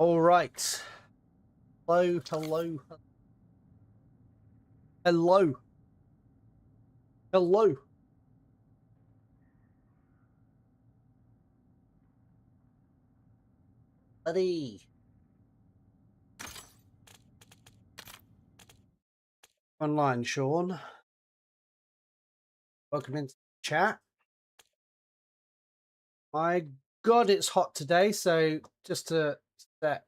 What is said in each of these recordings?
All right. Hello, hello, hello, hello. Buddy. Online, Sean. Welcome into the chat. My God, it's hot today. So just to set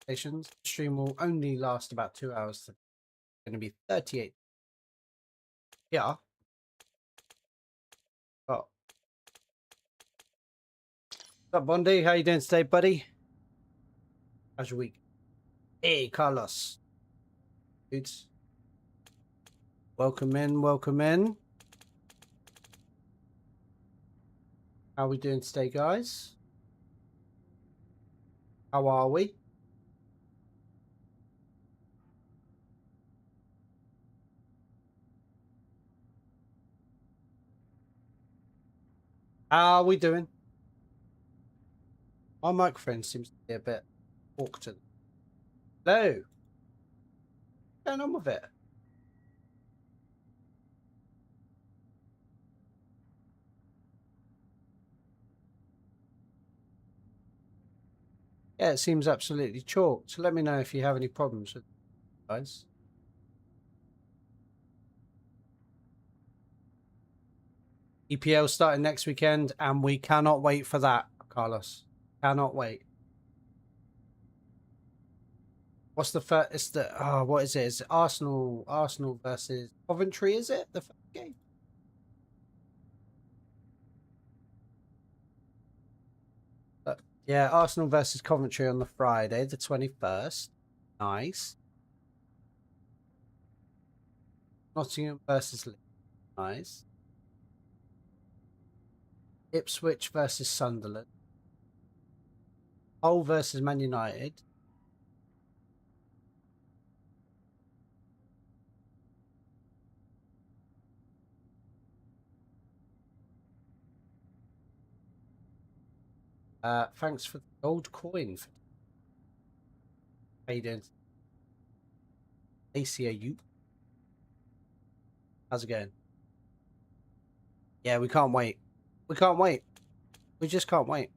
expectations, the stream will only last about 2 hours. It's going to be 38. Yeah. Oh. What's up, Bondi? How you doing today, buddy? How's your week? Hey, Carlos. Dudes. Welcome in, welcome in. How are we doing today, guys? How are we? How are we doing? My microphone seems to be a bit awkward. Hello. What's going on with it? Yeah, it seems absolutely chalked. So let me know if you have any problems with it, guys. EPL starting next weekend, and we cannot wait for that, Carlos. Cannot wait. What's the first? It's the what is it? It's Arsenal versus Coventry. Is it the first game? Yeah, Arsenal versus Coventry on the Friday, the 21st. Nice. Nottingham versus Leeds. Nice. Ipswich versus Sunderland. Hull versus Man United. Thanks for the gold coin. How you doing? ACAU. How's it going? Yeah, we can't wait. We can't wait. We just can't wait.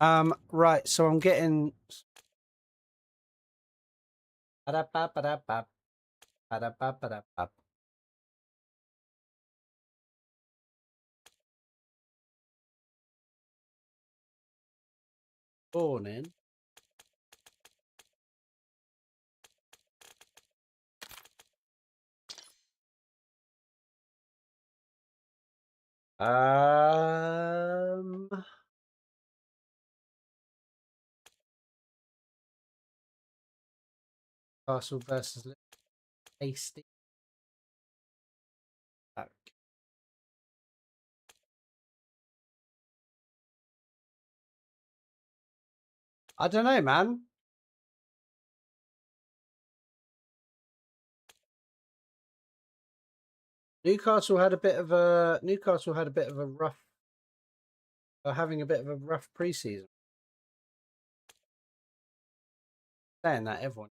Right, so I'm getting morning. Castle versus Tasty. I don't know, man. Newcastle had a bit of a rough having a bit of a rough preseason. Saying that, everyone.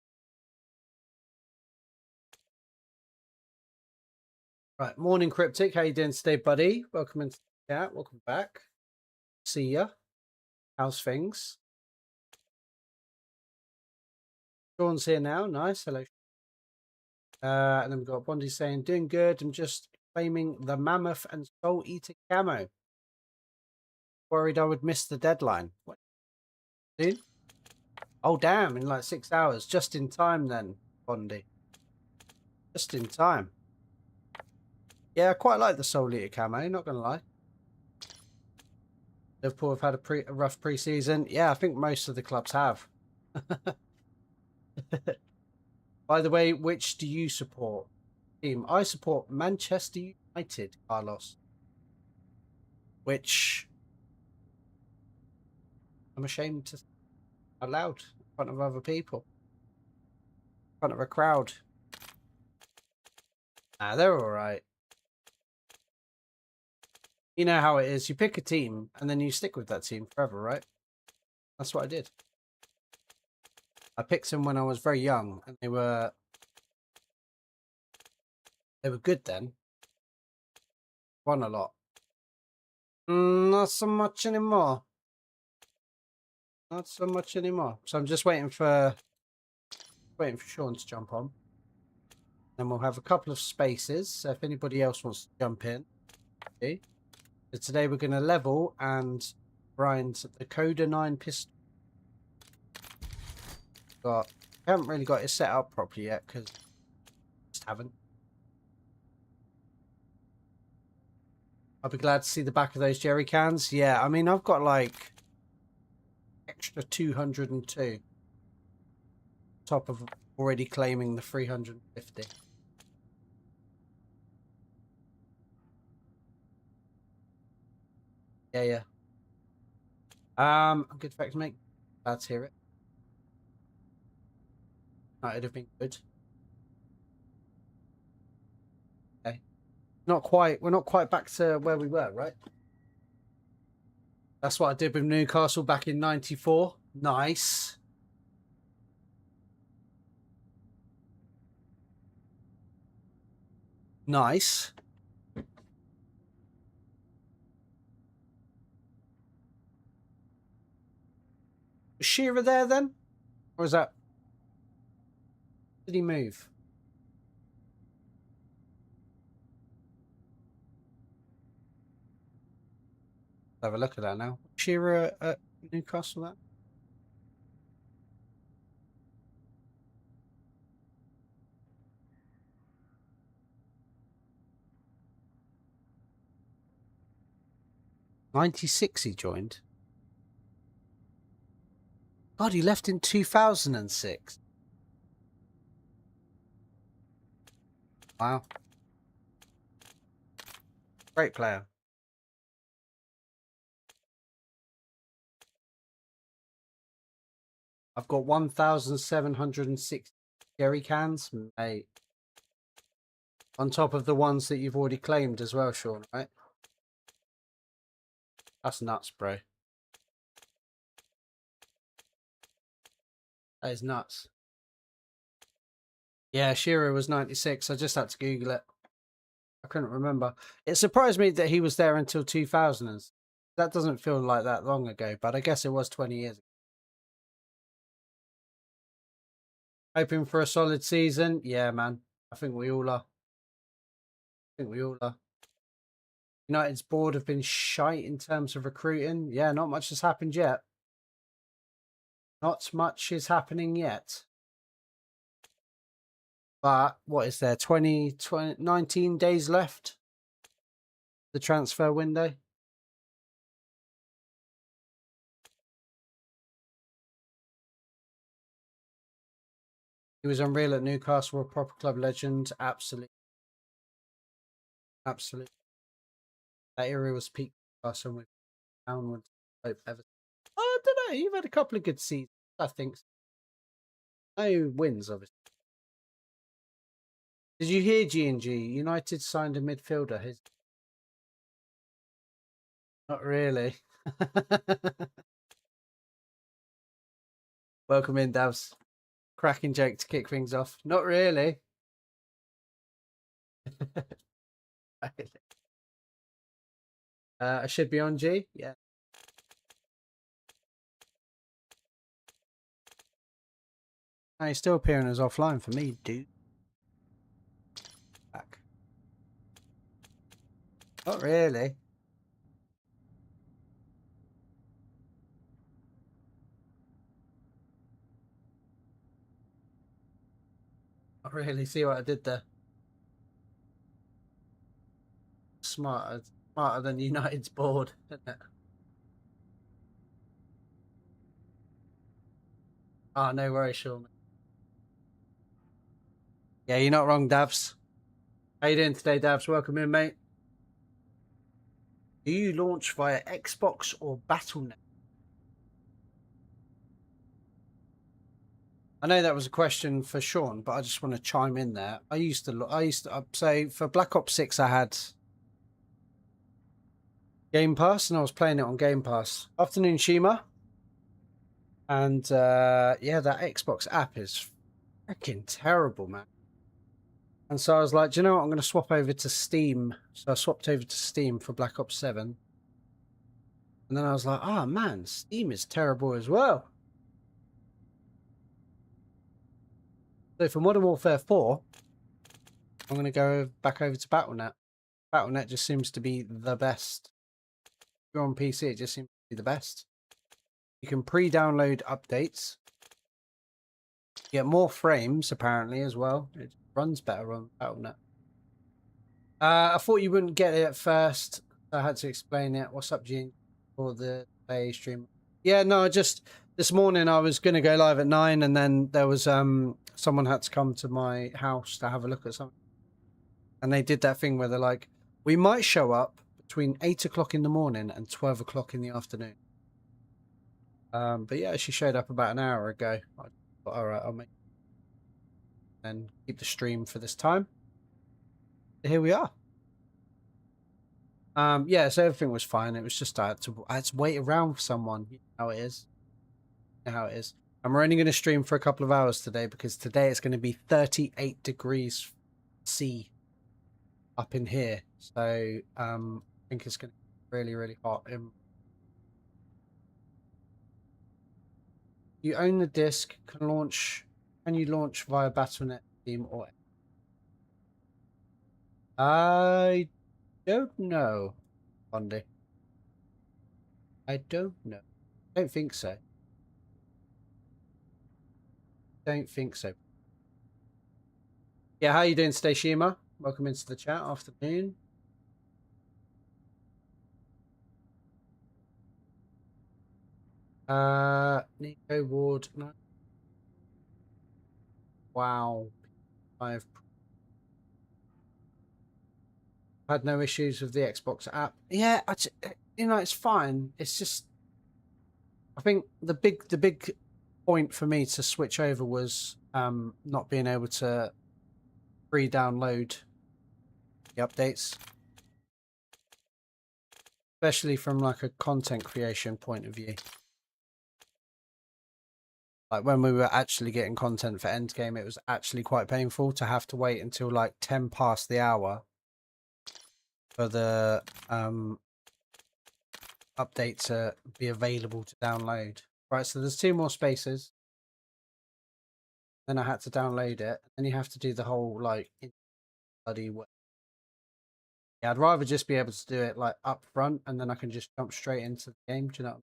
Right, morning Cryptic. How you doing today, buddy? Welcome into the chat. Welcome back. See ya. How's things? Sean's here now. Nice. Hello. And then we've got Bondi saying, doing good. I'm just claiming the Mammoth and Soul Eater camo. Worried I would miss the deadline. What? Dude? Oh, damn. In like 6 hours. Just in time then, Bondi. Just in time. Yeah, I quite like the Soul Eater camo. Not going to lie. Liverpool have had a rough pre-season. Yeah, I think most of the clubs have. By the way, which do you support? Team? I support Manchester United, Carlos. Which I'm ashamed to say out loud in front of other people. In front of a crowd. Nah, they're alright. You know how it is. You pick a team and then you stick with that team forever, right? That's what I did. I picked them when I was very young, and they were good then. Won a lot. Not so much anymore. Not so much anymore. So I'm just waiting for Sean to jump on. Then we'll have a couple of spaces. So if anybody else wants to jump in. Okay. So today we're going to level and grind the Coda 9 pistol. I haven't really got it set up properly yet because I just haven't. I'll be glad to see the back of those jerry cans. Yeah, I mean, I've got like extra 202 top of already claiming the 350. Yeah. I'm good fact, mate. Glad to hear it. That'd have been good. Okay. We're not quite back to where we were, right? That's what I did with Newcastle back in '94. Nice. Nice. Was Shearer there then? Or was that... Did he move? Have a look at that now. Shearer at Newcastle that? '96 he joined. God, he left in 2006. Wow. Great player. I've got 1,760 jerry cans, mate. On top of the ones that you've already claimed as well, Sean, right? That's nuts, bro. That is nuts. Yeah, Shearer was 96. I just had to Google it. I couldn't remember. It surprised me that he was there until 2000. That doesn't feel like that long ago, but I guess it was 20 years ago. Hoping for a solid season? Yeah, man. I think we all are. United's board have been shite in terms of recruiting. Yeah, not much has happened yet. Not much is happening yet. But what is there? 19 days left? The transfer window? He was unreal at Newcastle, a proper club legend. Absolutely. That era was peak Newcastle with downward hope ever. I don't know. You've had a couple of good seasons, I think. No wins, obviously. Did you hear G&G? United signed a midfielder. Not really. Welcome in, Davs. Cracking joke to kick things off. Not really. I should be on G. Yeah. No, he's still appearing as offline for me, dude. Back. Not really. Not really. See what I did there? Smarter than United's board, isn't it? Oh, no worries, Sean. Yeah, you're not wrong, Davs. How you doing today, Davs? Welcome in, mate. Do you launch via Xbox or Battle.net? I know that was a question for Sean, but I just want to chime in there. I used to say for Black Ops 6, I had Game Pass, and I was playing it on Game Pass. Afternoon, Shima. And yeah, that Xbox app is freaking terrible, man. And so I was like, do you know what? I'm going to swap over to Steam. So I swapped over to Steam for Black Ops 7. And then I was like, oh man, Steam is terrible as well. So for Modern Warfare 4, I'm going to go back over to Battle.net. Battle.net just seems to be the best. If you're on PC, it just seems to be the best. You can pre-download updates. You get more frames, apparently, as well. It runs better on Battle.net. I thought you wouldn't get it at first. So I had to explain it. What's up, Gene? For the play stream. Yeah, no, just this morning I was going to go live at 9, and then there was someone had to come to my house to have a look at something. And they did that thing where they're like, we might show up between 8 o'clock in the morning and 12 o'clock in the afternoon. But yeah, she showed up about an hour ago. I thought, all right, I'll make and keep the stream for this time. Here we are. Yeah, so everything was fine. It was just I had to wait around for someone. You know how it is. You know how it is. And we're only going to stream for a couple of hours today because today it's going to be 38 degrees C up in here. So I think it's going to be really, really hot. You own the disc. Can you launch via Battle.net, Steam, or? I don't know, Bondi. I don't know. Don't think so. Don't think so. Yeah, how you doing today, Shima? Welcome into the chat. Afternoon. Nico Ward. No. Wow. I've had no issues with the Xbox app. Yeah, you know, it's fine. It's just, I think the big point for me to switch over was not being able to pre-download the updates, especially from like a content creation point of view. Like when we were actually getting content for Endgame, it was actually quite painful to have to wait until like 10 past the hour for the update to be available to download. Right, so there's 2 more spaces. Then I had to download it, and you have to do the whole like bloody way. Yeah, I'd rather just be able to do it like up front, and then I can just jump straight into the game. Do you know?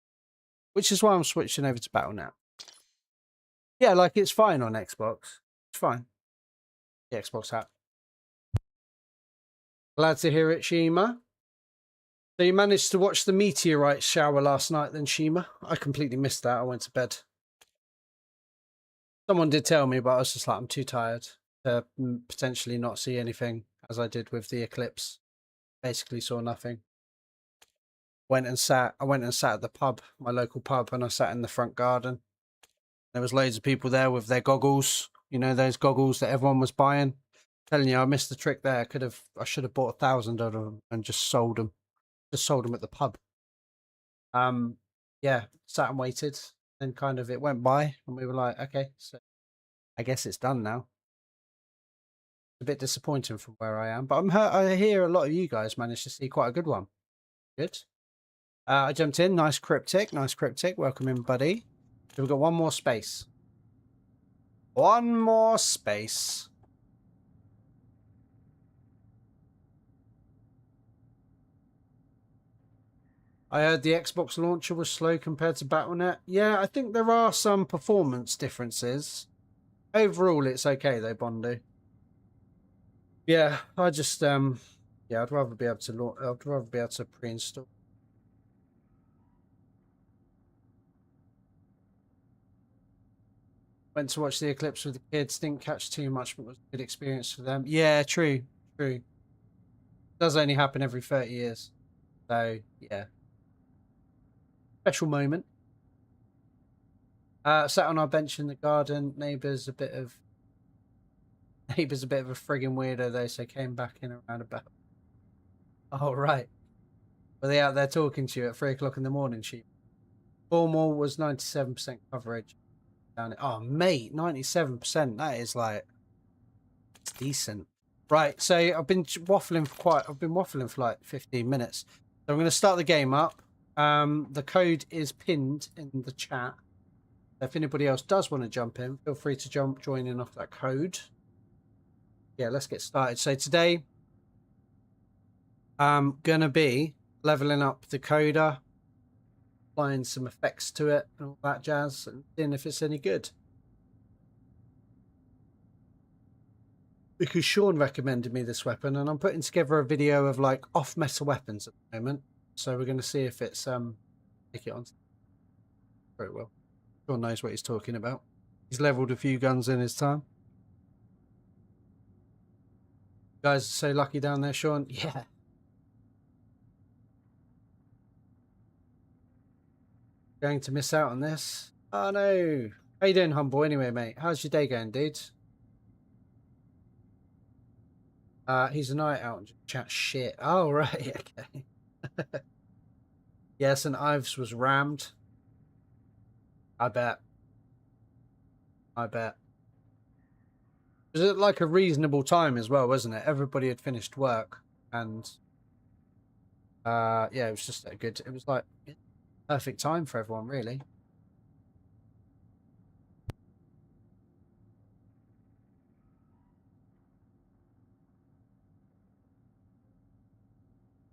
Which is why I'm switching over to Battle now. Yeah, like it's fine on Xbox. It's fine. The Xbox app. Glad to hear it, Shima. So you managed to watch the meteorite shower last night then, Shima? I completely missed that. I went to bed. Someone did tell me, but I was just like, I'm too tired to potentially not see anything, as I did with the eclipse. Basically saw nothing. I went and sat at the pub, my local pub, and I sat in the front garden. There was loads of people there with their goggles. You know, those goggles that everyone was buying. I'm telling you, I missed the trick there. I should have bought 1,000 of them and just sold them. Just sold them at the pub. Yeah, sat and waited, and kind of it went by, and we were like, okay, so I guess it's done now. A bit disappointing from where I am, but I hear a lot of you guys managed to see quite a good one. Good. I jumped in. Nice cryptic. Welcome in, buddy. So we've got one more space. One more space. I heard the Xbox launcher was slow compared to Battle.net. Yeah, I think there are some performance differences. Overall, it's okay though, Bondi. Yeah, I just yeah, I'd rather be able to pre-install. Went to watch the eclipse with the kids. Didn't catch too much, but it was a good experience for them. Yeah, true. It does only happen every 30 years. So yeah. Special moment. Sat on our bench in the garden. Neighbour's a bit of a frigging weirdo though, so came back in around about. Oh right. Were they out there talking to you at 3 o'clock in the morning, sheep? Cornwall was 97% coverage. Down it. Oh, mate, 97%. That is like, it's decent. Right, so I've been waffling for like 15 minutes. So I'm going to start the game up. The code is pinned in the chat. If anybody else does want to jump in, feel free to join in off that code. Yeah, let's get started. So today, I'm going to be leveling up the coder, applying some effects to it and all that jazz, and seeing if it's any good. Because Sean recommended me this weapon, and I'm putting together a video of like off-meta weapons at the moment. So we're going to see if it's take it on. Very well. Sean knows what he's talking about. He's leveled a few guns in his time. You guys are so lucky down there, Sean. Yeah. Going to miss out on this. Oh no. How you doing, Humble? Anyway, mate, how's your day going, dude? He's a night out and just chat shit. Oh right, okay. Yes, and Ives was rammed. I bet. It was at like a reasonable time as well, wasn't it? Everybody had finished work, and yeah, it was just a good. It was like perfect time for everyone, really.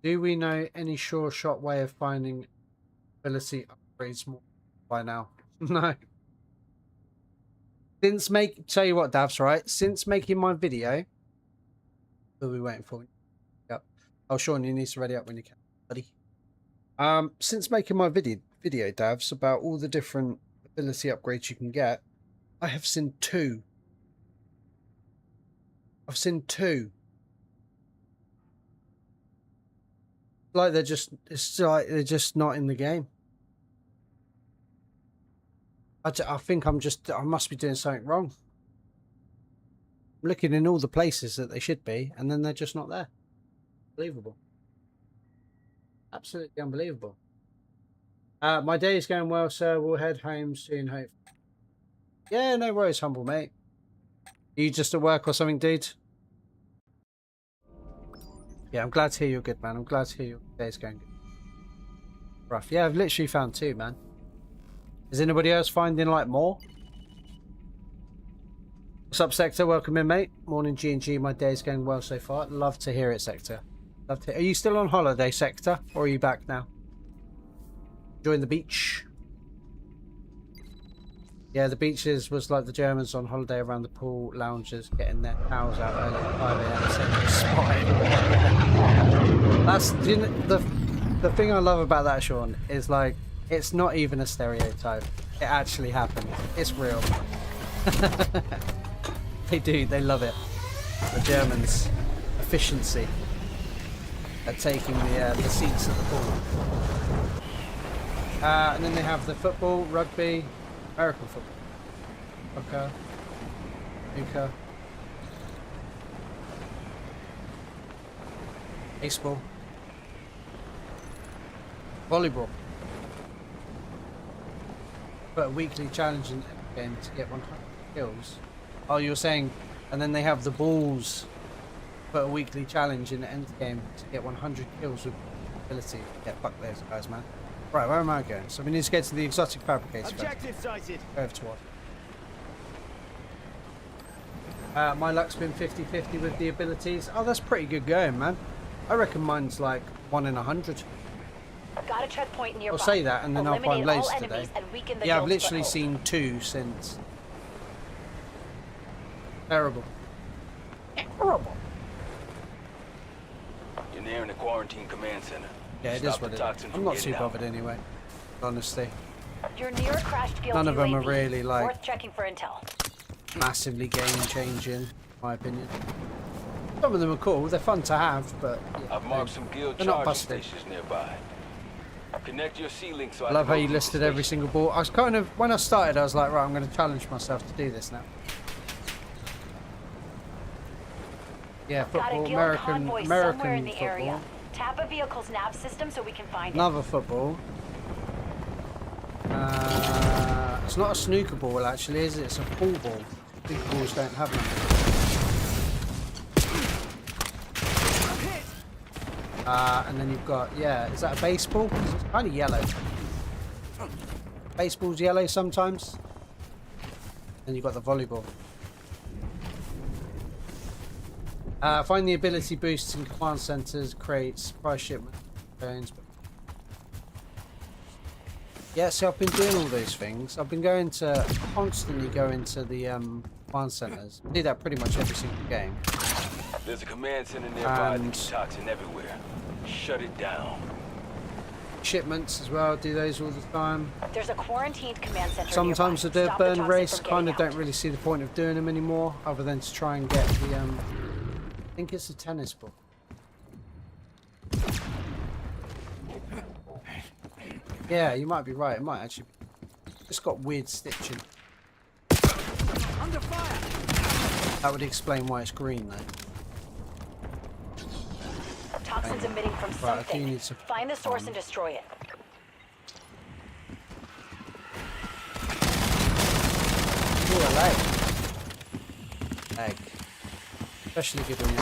Do we know any sure shot way of finding ability upgrades more by now? No. Tell you what, Davs, right? Since making my video, who are we waiting for? Yep. Oh, Sean, you need to ready up when you can, buddy. Since making my video, Davs, about all the different ability upgrades you can get, I have seen 2. I've seen 2. Like it's like they're just not in the game. I think I must be doing something wrong. I'm looking in all the places that they should be, and then they're just not there. Unbelievable. Absolutely unbelievable. My day is going well, sir. We'll head home soon, hope. Yeah, no worries, Humble, mate. Are you just at work or something, dude? Yeah, I'm glad to hear you're good, man. I'm glad to hear your day's going good. Rough. Yeah, I've literally found 2, man. Is anybody else finding like more? What's up, Sector? Welcome in, mate. Morning, G&G. My day's going well so far. Love to hear it, Sector. Love to. Are you still on holiday, Sector, or are you back now? Enjoying the beach? Yeah, the beaches was like the Germans on holiday around the pool lounges, getting their towels out early at 5 a.m. That's the thing I love about that, Sean, is like it's not even a stereotype. It actually happens. It's real. They love it. The Germans' efficiency at taking the seats at the pool. And then they have the football, rugby, American football, soccer, snooker, baseball, volleyball. But a weekly challenge in the game to get 100 kills. Oh, you were saying, and then they have the balls. But a weekly challenge in the end game to get 100 kills with ability. Yeah, fuck those guys, man. Right, where am I going? So we need to get to the exotic fabricator. Objective sighted. Go over to what? My luck's been 50-50 with the abilities. Oh, that's pretty good going, man. I reckon mine's like 1 in 100. Got a checkpoint nearby. I'll say that, and then I'll find Lace today. Yeah, I've literally foothold. seen 2 since. Terrible. Terrible. You're nearing the quarantine command center. Yeah, it is what it is. I'm not too bothered anyway, honestly. You're near a crashed guilty None of them are UAV. really like Worth checking for intel. massively game-changing, in my opinion. Some of them are cool. They're fun to have, but yeah, I've marked some guild they're not charging busted. stations nearby. Connect your C-Link so I love how you listed every single ball. I was kind of, when I started, I was like, right, I'm going to challenge myself to do this now. Yeah, Got a football, guild American convoy somewhere in the football. area. Tap a vehicle's nav system so we can find it. Another football. It's not a snooker ball, actually, is it? It's a pool ball. Snooker balls don't have them. And then you've got, yeah, is that a baseball? 'Cause it's kind of yellow. Baseball's yellow sometimes. And you've got the volleyball. Find the ability boosts in command centers, crates, price shipment, zones. Yeah, so I've been doing all those things. I've been constantly going to the command centers. I do that pretty much every single game. There's a command center nearby And- that keeps toxin everywhere. Shut it down. Shipments as well, do those all the time. There's a quarantined command center Sometimes I nearby. do a Stop the burn toxin race, from kind of getting don't out. really see the point of doing them anymore, other than to try and get the, I think it's a tennis ball. Yeah, you might be right, it might actually be. It's got weird stitching. Under fire! That would explain why it's green though. Toxins emitting from Right, I do something. need to- Find the source and destroy it. Ooh, a leg. Leg. Especially good when you...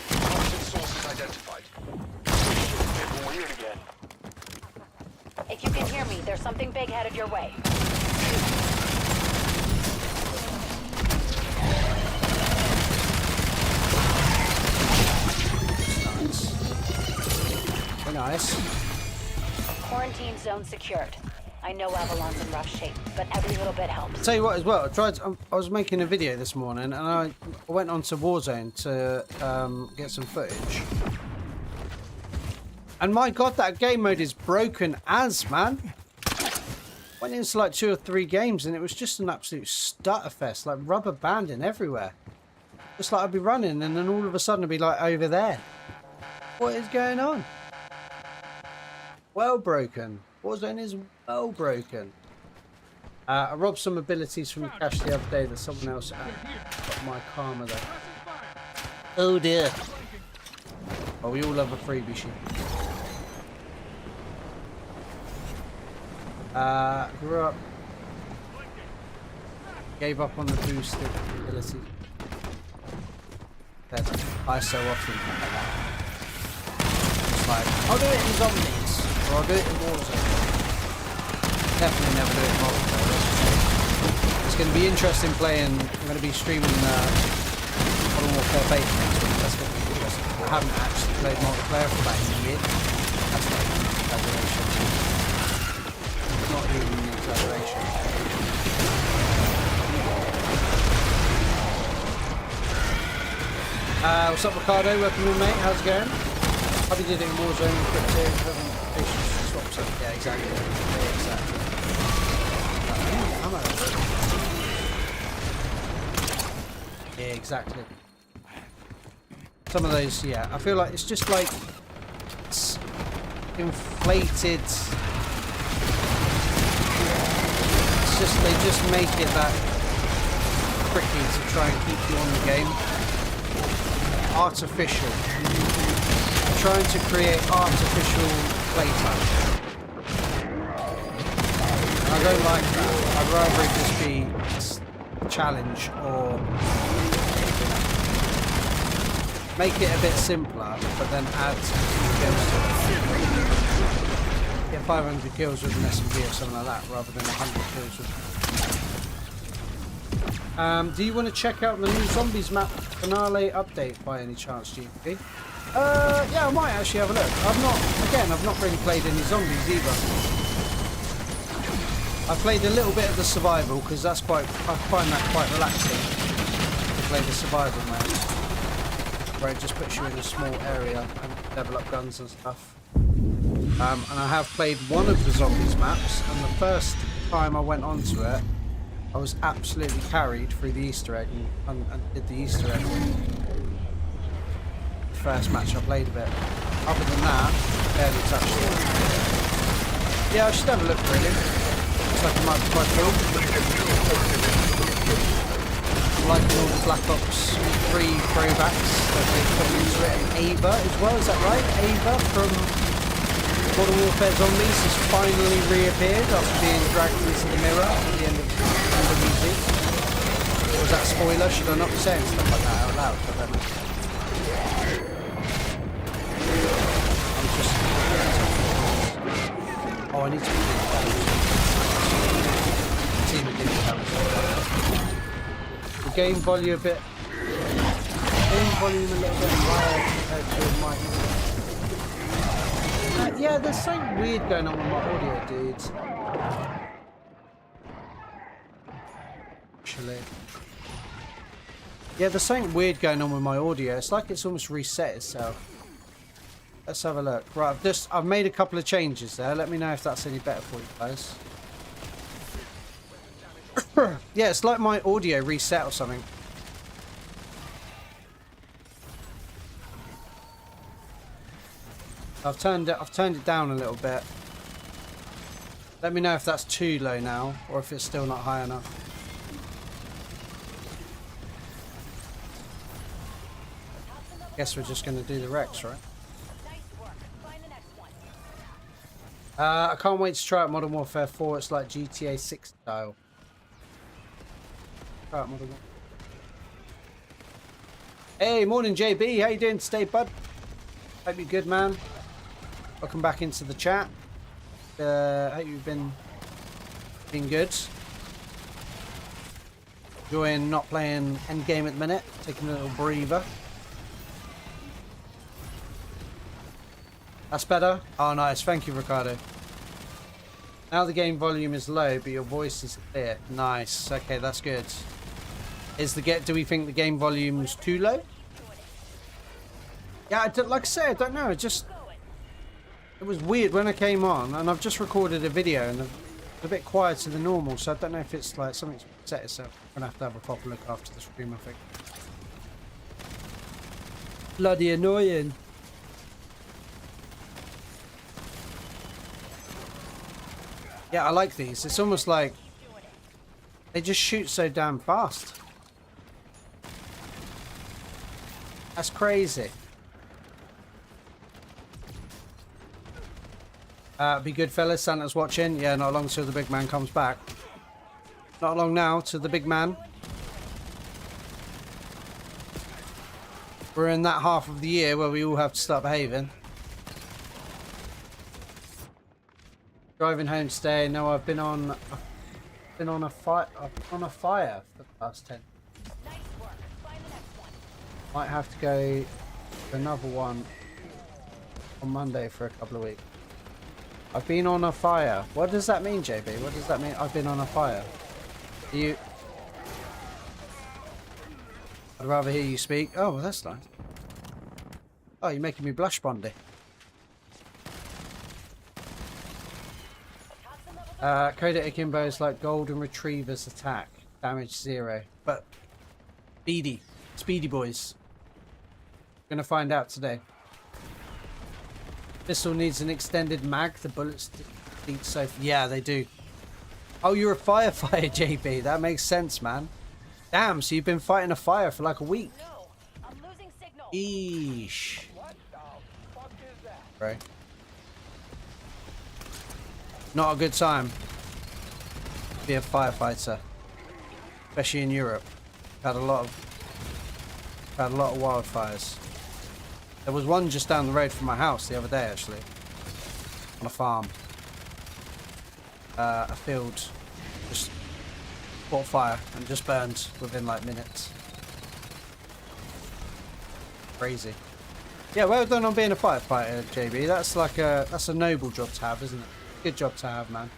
Toxin sources identified. Getting weird again. If you can hear me, there's something big headed your way. Nice. Very nice. Quarantine zone secured. I know Avalon's in rough shape, but every little bit helps. Tell you what as well, I was making a video this morning and I went onto Warzone to get some footage. And my god, that game mode is broken as, man. Went into like 2 or 3 games and it was just an absolute stutter fest, like rubber banding everywhere. Just like I'd be running and then all of a sudden I'd be like over there. What is going on? Well broken. Warzone is well broken. I robbed some abilities from the cache the other day that someone else got my karma though. Oh dear. Well, we all love a freebie sheet. Grew up. Gave up on the boosted ability. That I so often it's like, I'll do it in zombies, or I'll do it in Warzone. Definitely never do it in multiplayer. It's going to be interesting playing. I'm going to be streaming Modern Warfare Beta next week. That's going to be interesting. I haven't actually played multiplayer for about a year. That's not an exaggeration. Not even an exaggeration. What's up, Ricardo? Welcome in, mate. How's it going? Probably did it in Warzone. Swaps up. Yeah, exactly. Yeah, exactly. Yeah, exactly. Some of those, yeah. I feel like it's just like it's inflated. It's just they just make it that tricky to try and keep you on the game. Artificial. Trying to create artificial playtime. I don't like that. I'd rather it just be a challenge or make it a bit simpler, but then add kills to it. Get 500 kills with an SMG or something like that, rather than 100 kills with... do you want to check out the new Zombies map finale update by any chance, GP? Yeah, I might actually have a look. I've not really played any zombies either. I've played a little bit of the survival because I find that quite relaxing to play the survival mode, where it just puts you in a small area and level up guns and stuff. And I have played one of the zombies maps, and the first time I went onto it, I was absolutely carried through the Easter egg and did the Easter egg. The first match I played of it. Other than that, barely touched it. Yeah, I should have a look really. Looks like it might be quite cool. liking all the Black Ops 3 throwbacks that they put into it. And Ava as well, is that right? Ava from Modern Warfare Zombies has finally reappeared after being dragged into the mirror at the end of the music. Was that a spoiler? Should I not be saying stuff like that out loud? I don't know. I'm just... Oh, I need to reduce damage. Team reduce damage. The game volume a bit... Game volume a little bit higher compared to my... yeah, there's something weird going on with my audio, dudes. Actually... Yeah, there's something weird going on with my audio. It's like it's almost reset itself. Let's have a look. Right, I've made a couple of changes there. Let me know if that's any better for you guys. Yeah, it's like my audio reset or something. I've turned it down a little bit. Let me know if that's too low now or if it's still not high enough. Guess we're just going to do the Rex, right? I can't wait to try out Modern Warfare 4. It's like GTA 6 style. Try out Modern Warfare. Hey, morning JB. How you doing today, bud? Hope you're good, man. Welcome back into the chat. Hope you've been good. Enjoying not playing Endgame at the minute. Taking a little breather. That's better? Oh, nice. Thank you, Ricardo. Now the game volume is low, but your voice is clear. Nice. Okay, that's good. Do we think the game volume's too low? Yeah, like I said, I don't know. It was weird when I came on, and I've just recorded a video, and it's a bit quieter than normal, so I don't know if it's like something's set itself. I'm going to have a proper look after the stream, I think. Bloody annoying. Yeah, I like these. It's almost like they just shoot so damn fast. That's crazy. Be good, fellas. Santa's watching. Yeah, not long till the big man comes back. Not long now till the big man. We're in that half of the year where we all have to start behaving. Driving home today. No, I've been on a fire for the past 10. Might have to go to another one on Monday for a couple of weeks. I've been on a fire. What does that mean, JB? What does that mean? I've been on a fire. I'd rather hear you speak. Oh, that's nice. Oh, you're making me blush, Bondi. Code Akimbo is like Golden Retriever's attack. Damage 0. But Speedy boys. Gonna find out today. Pistol needs an extended mag. The bullets deplete so... Yeah, they do. Oh, you're a firefighter, JB. That makes sense, man. Damn, so you've been fighting a fire for like a week. No, I'm losing signal. Eesh. What the fuck is that? Right. Not a good time to be a firefighter, especially in Europe. Had a lot of wildfires. There was one just down the road from my house the other day, actually, on a farm. A field just caught fire and just burned within like minutes. Crazy. Yeah, well done on being a firefighter, JB. That's a noble job to have, isn't it? Good job to have, man.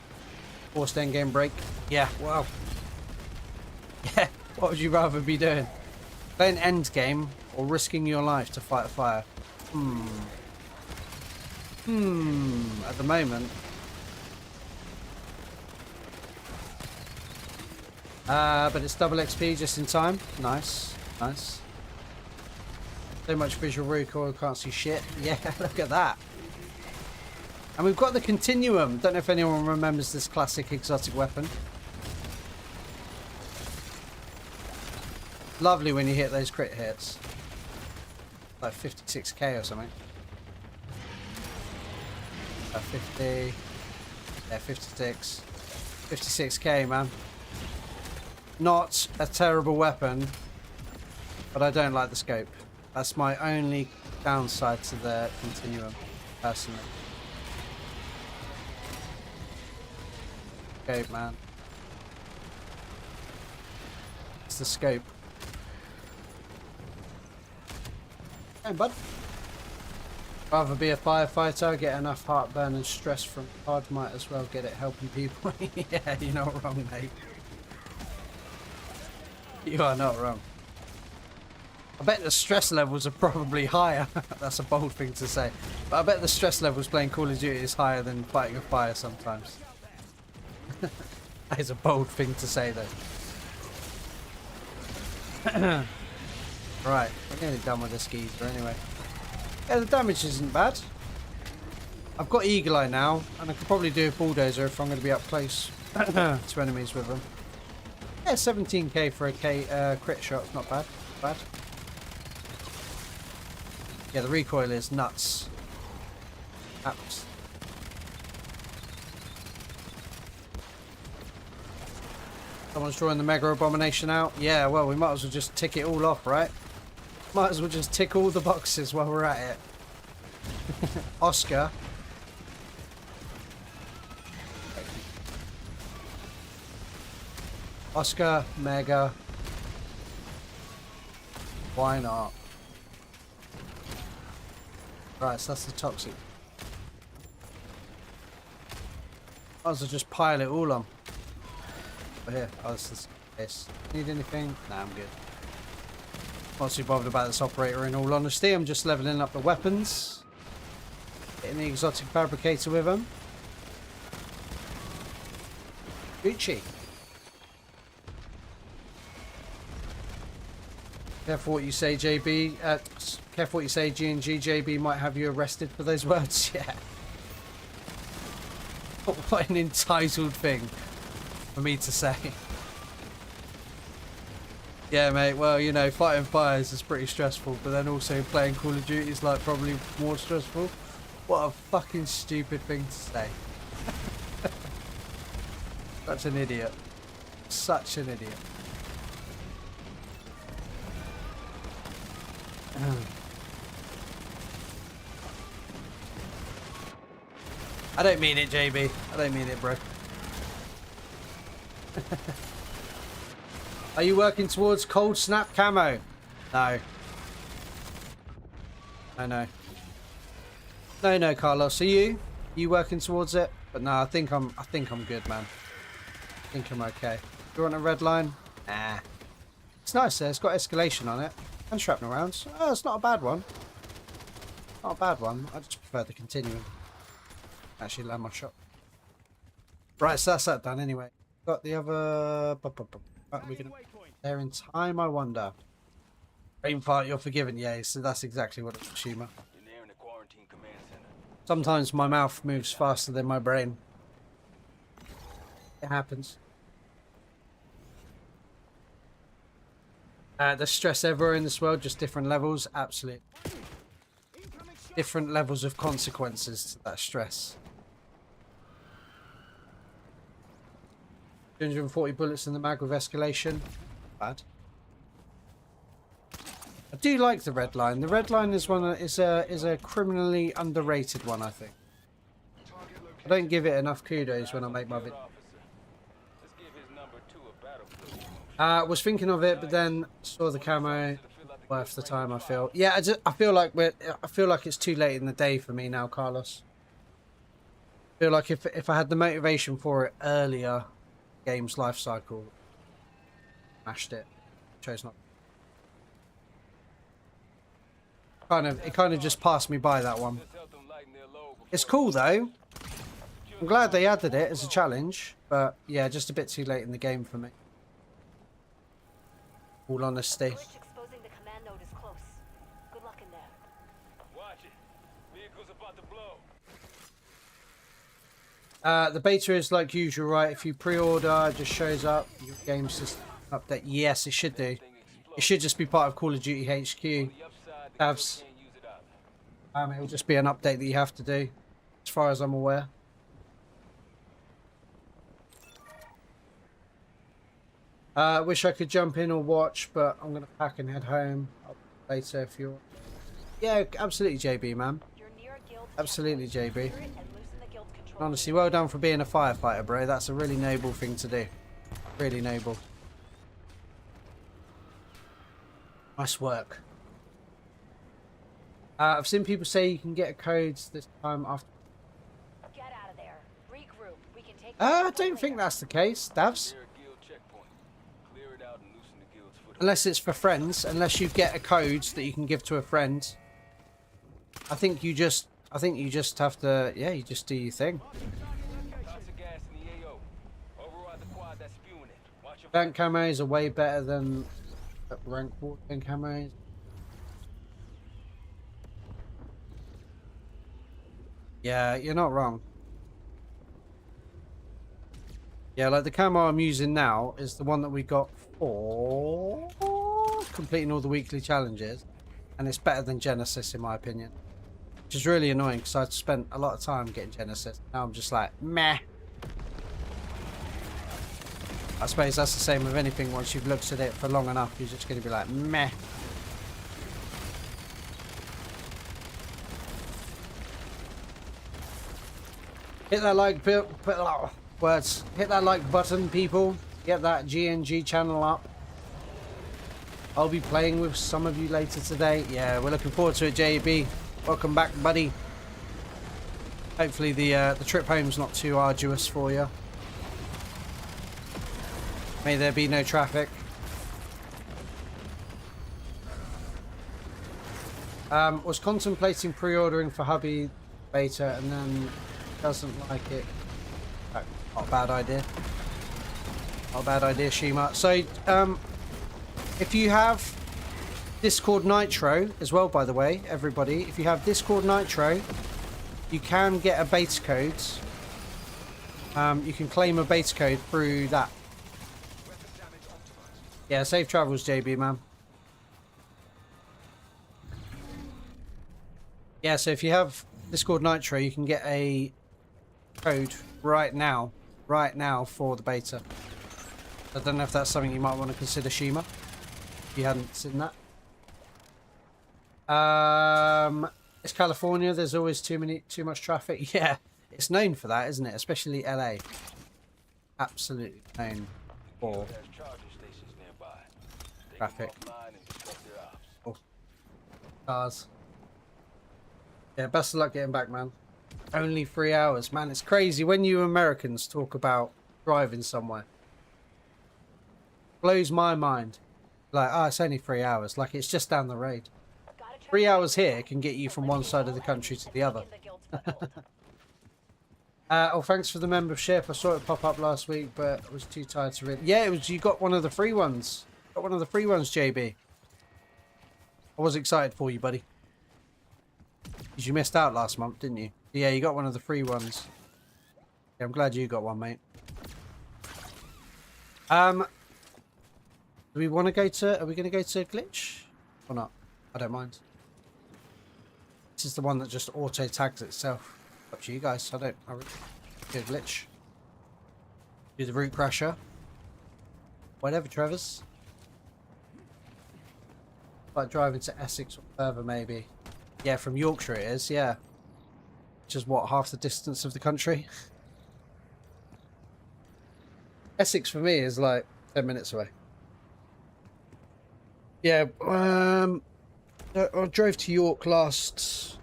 Forced endgame break. Yeah, wow. Yeah, what would you rather be doing? Playing endgame or risking your life to fight a fire? At the moment. But it's double XP just in time. Nice, nice. So much visual recoil, can't see shit. Yeah, look at that. And we've got the Continuum. Don't know if anyone remembers this classic exotic weapon. Lovely when you hit those crit hits. Like 56k or something. 50. Yeah, 56. 56k, man. Not a terrible weapon, but I don't like the scope. That's my only downside to the continuum, personally. Scope, man. It's the scope. Hey, bud. Rather be a firefighter, get enough heartburn and stress from hard, might as well get it helping people. Yeah, you're not wrong, mate. You are not wrong. I bet the stress levels are probably higher. That's a bold thing to say. But I bet the stress levels playing Call of Duty is higher than fighting a fire sometimes. That is a bold thing to say, though. Right, we're nearly done with this geezer anyway. Yeah, the damage isn't bad. I've got Eagle Eye now, and I could probably do a bulldozer if I'm going to be up close to enemies with them. Yeah, 17k for a crit shot, not bad. Not bad. Yeah, the recoil is nuts. Apps. Someone's drawing the Mega Abomination out. Yeah, well, we might as well just tick it all off, right? Might as well just tick all the boxes while we're at it. Oscar. Oscar, Mega. Why not? Right, so that's the toxic. Might as well just pile it all on. Over here. Oh, this is this. Need anything? Nah, I'm good. Not too bothered about this operator in all honesty. I'm just leveling up the weapons. Getting the exotic fabricator with them. Gucci. Careful what you say, JB. Careful what you say, G&G. JB might have you arrested for those words. Yeah. What an entitled thing for me to say. Yeah, mate. Well, you know, fighting fires is pretty stressful, but then also playing Call of Duty is like probably more stressful. What a fucking stupid thing to say. Such an idiot. Such an idiot. I don't mean it, JB. I don't mean it, bro. Are you working towards cold snap camo? No. No. No, Carlos. Are you? You working towards it? But no, I think I'm good, man. I think I'm okay. You want a red line? Nah. It's nice there. It's got escalation on it. And shrapnel rounds. Oh, it's not a bad one. Not a bad one. I just prefer the continuing. Actually land my shot. Right, so that's that done anyway. Got the other... Are we gonna... There in time, I wonder. Brain fart, you're forgiven. Yeah, so that's exactly what it's for, Shima. Sometimes my mouth moves faster than my brain. It happens. The stress ever in this world, just different levels. Absolutely. Different levels of consequences to that stress. 240 bullets in the mag with escalation. Bad. I do like the red line. The red line is a criminally underrated one, I think. I don't give it enough kudos when I make my video. Was thinking of it, but then saw the camo. Worth the time, I feel. Yeah, I feel like it's too late in the day for me now, Carlos. I feel like if I had the motivation for it earlier, game's life cycle, smashed it. Chose not. It kind of just passed me by, that one. It's cool though. I'm glad they added it as a challenge, but yeah, just a bit too late in the game for me. All honesty. Exposing the command node is close. Good luck in there. Watch it. Vehicle's about to blow. The beta is like usual, right? If you pre-order, it just shows up. Your game's just update. Yes, it should do. It should just be part of Call of Duty HQ. The upside, the Tabs. kill can't use it either. It'll just be an update that you have to do, as far as I'm aware. Wish I could jump in or watch, but I'm gonna pack and head home later if you're. Yeah, absolutely, JB, man. You're near a guild Absolutely, checkpoint. JB. Clear it and loosen the guild's control. Honestly, well done for being a firefighter, bro. That's a really noble thing to do. Really noble. Nice work. I've seen people say you can get codes this time after. Get out of there. Regroup. We can take. I don't think that's the case, Davs. Clear a guild checkpoint. Clear it out and loosen the guild's foot. Unless it's for friends, unless you get a code that you can give to a friend. I think you just have to, yeah, you just do your thing. Lots of gas in the AO. Override the quad that's spewing it. Watch your Bank camos are way better than rank 14 camos. Yeah, you're not wrong. Yeah, like the camo I'm using now is the one that we got for completing all the weekly challenges. And it's better than Genesis in my opinion. Which is really annoying because I'd spent a lot of time getting Genesis. Now I'm just like, meh. I suppose that's the same with anything. Once you've looked at it for long enough, you're just going to be like, meh. Hit that like words. Hit that like button, people. Get that GNG channel up. I'll be playing with some of you later today. Yeah, we're looking forward to it, JB. Welcome back, buddy. Hopefully the trip home's not too arduous for you. May there be no traffic. Was contemplating pre-ordering for hubby beta and then doesn't like it. Not a bad idea. Not a bad idea, Shima. So, if you have Discord Nitro as well, by the way, everybody, if you have Discord Nitro, you can get a beta code. You can claim a beta code through that. Yeah, safe travels, JB, man. Yeah, so if you have Discord Nitro, you can get a code right now for the beta. I don't know if that's something you might want to consider, Shima. If you hadn't seen that. It's California. There's always too much traffic. Yeah, it's known for that, isn't it? Especially LA. Absolutely known for There's charging stations nearby. Take traffic. them offline and disrupt their ops. Oh. Cars. Yeah, best of luck getting back, man. Only 3 hours, man. It's crazy when you Americans talk about driving somewhere. Blows my mind. Like, oh, it's only 3 hours. Like, it's just down the road. 3 hours here can get you from one side of the country to the other. Oh, thanks for the membership. I saw it pop up last week, but I was too tired to read. Yeah, it was. You got one of the free ones. Got one of the free ones, JB. I was excited for you, buddy. Because you missed out last month, didn't you? Yeah, you got one of the free ones. Yeah, I'm glad you got one, mate. Do we want to go to? Are we going to go to Glitch or not? I don't mind. This is the one that just auto tags itself. Up to you guys. I really do Glitch. Do the root crasher. Whatever, Trevor's. Like driving to Essex or further, maybe. Yeah, from Yorkshire it is. Yeah. Which is what, half the distance of the country. Essex for me is like 10 minutes away. Yeah. I drove to York last.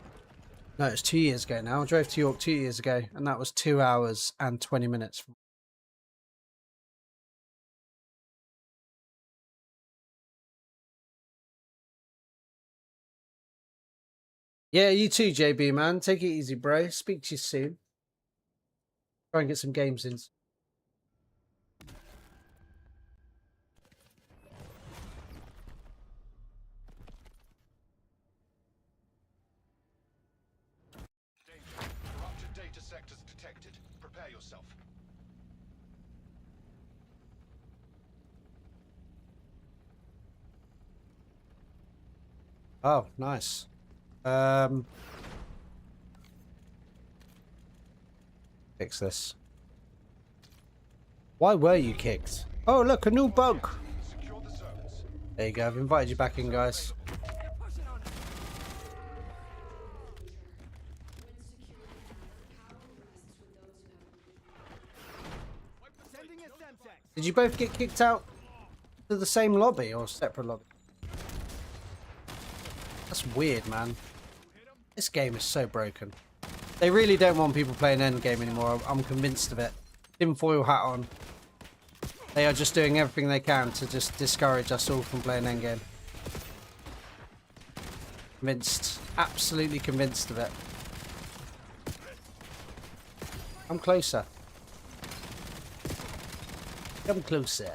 No, it's 2 years ago now. I drove to York 2 years ago, and that was 2 hours and 20 minutes. Yeah, you too, JB, man. Take it easy, bro. Speak to you soon. Try and get some games in. Corrupted data sectors detected. Prepare yourself. Oh, nice. Fix this. Why were you kicked? Oh, look, a new bug. Secure the zones. There you go. I've invited you back in, guys. Did you both get kicked out to the same lobby or separate lobby? That's weird, man. This game is so broken. They really don't want people playing Endgame anymore. I'm convinced of it. Tinfoil hat on. They are just doing everything they can to just discourage us all from playing Endgame. Convinced. Absolutely convinced of it. Come closer. Come closer.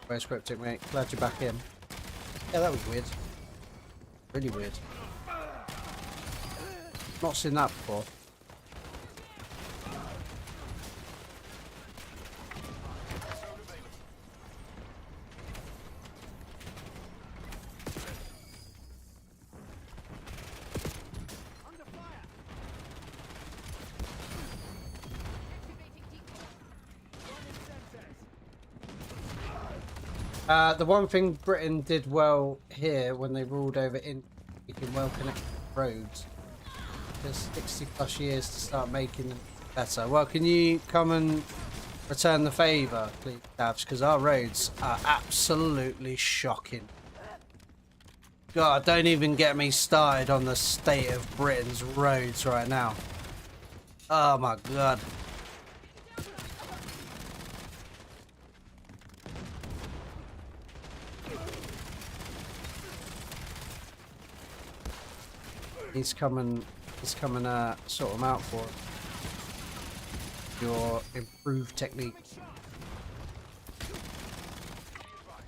Where's Cryptic, mate? Glad you're back in. Yeah, that was weird. Really weird. Not seen that before. The one thing Britain did well here when they ruled over in making well-connected roads. There's 60 plus years to start making them better. Well, can you come and return the favour, please, Dabs? Because our roads are absolutely shocking. God, don't even get me started on the state of Britain's roads right now. Oh my God. He's coming sort them out for your improved technique.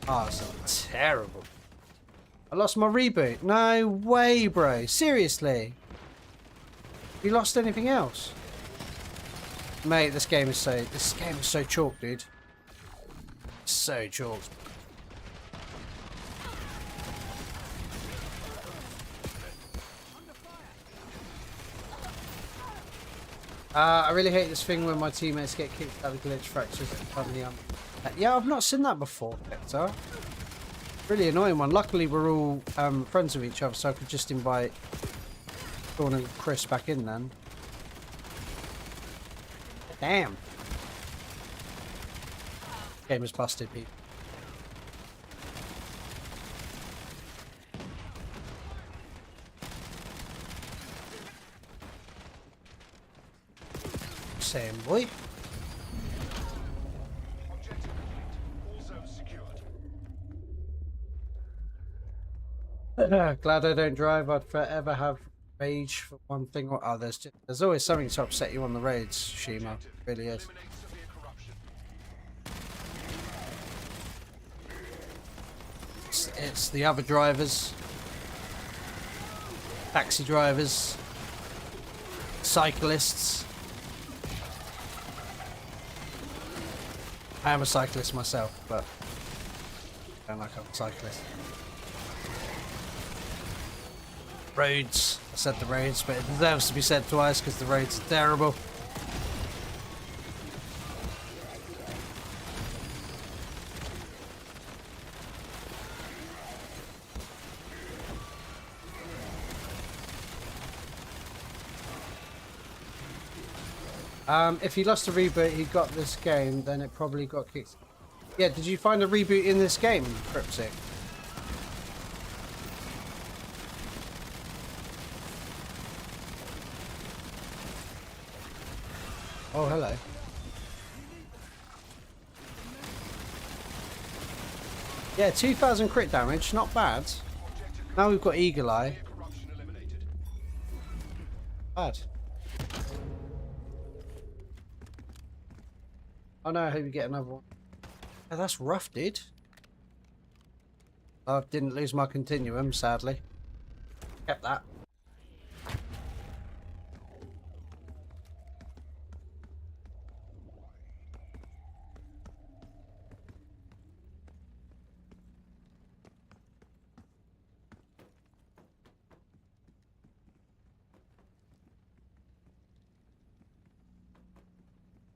Oh, it's terrible. I lost my reboot. No way, bro. Seriously. You lost anything else? Mate, this game is so chalk, dude. So chalk. I really hate this thing when my teammates get kicked out of glitch fractures and suddenly yeah, I've not seen that before, Vector. Really annoying one. Luckily, we're all friends with each other, so I could just invite Sean and Chris back in then. Damn. Game is busted, people. Same boy. Objective complete. All zones secured. Glad I don't drive. I'd forever have rage for one thing or others. There's always something to upset you on the roads, Shima. It really is. Eliminate severe corruption. It's the other drivers, taxi drivers, cyclists. I am a cyclist myself, but I don't like I'm a cyclist. Roads. I said the roads, but it deserves to be said twice because the roads are terrible. If he lost a reboot, he got this game, then it probably got kicked. Yeah, did you find a reboot in this game, Cryptic? Oh, hello. Yeah, 2,000 crit damage, not bad. Now we've got Eagle Eye. Corruption eliminated. Bad. Oh no, I hope you get another one. Oh, that's rough, dude. I didn't lose my continuum, sadly. Kept that.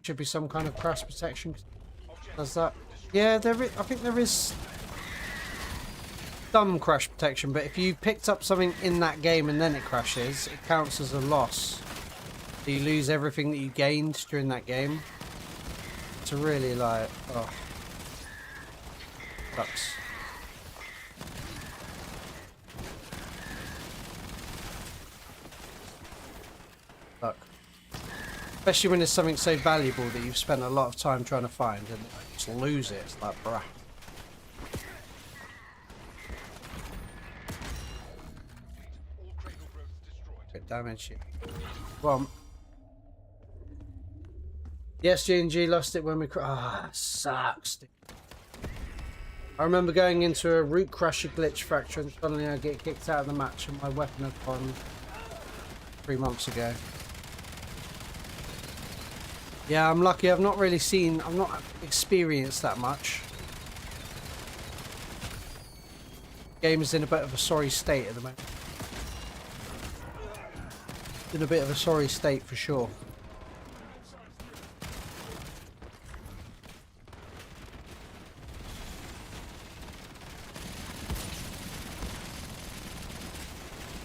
Should be some kind of crash protection. Does that? Yeah, I think there is some crash protection, but if you picked up something in that game and then it crashes, it counts as a loss. So you lose everything that you gained during that game. It's really like, oh, sucks. Fuck. Especially when it's something so valuable that you've spent a lot of time trying to find and just lose it. It's like, bruh. All cradle growth destroyed. Bit damage here. Well, yes, G&G lost it when we sucks. I remember going into a root crusher glitch fracture and suddenly I get kicked out of the match and my weapon had gone 3 months ago. Yeah, I'm lucky. I've not experienced that much. Game is in a bit of a sorry state at the moment. In a bit of a sorry state for sure.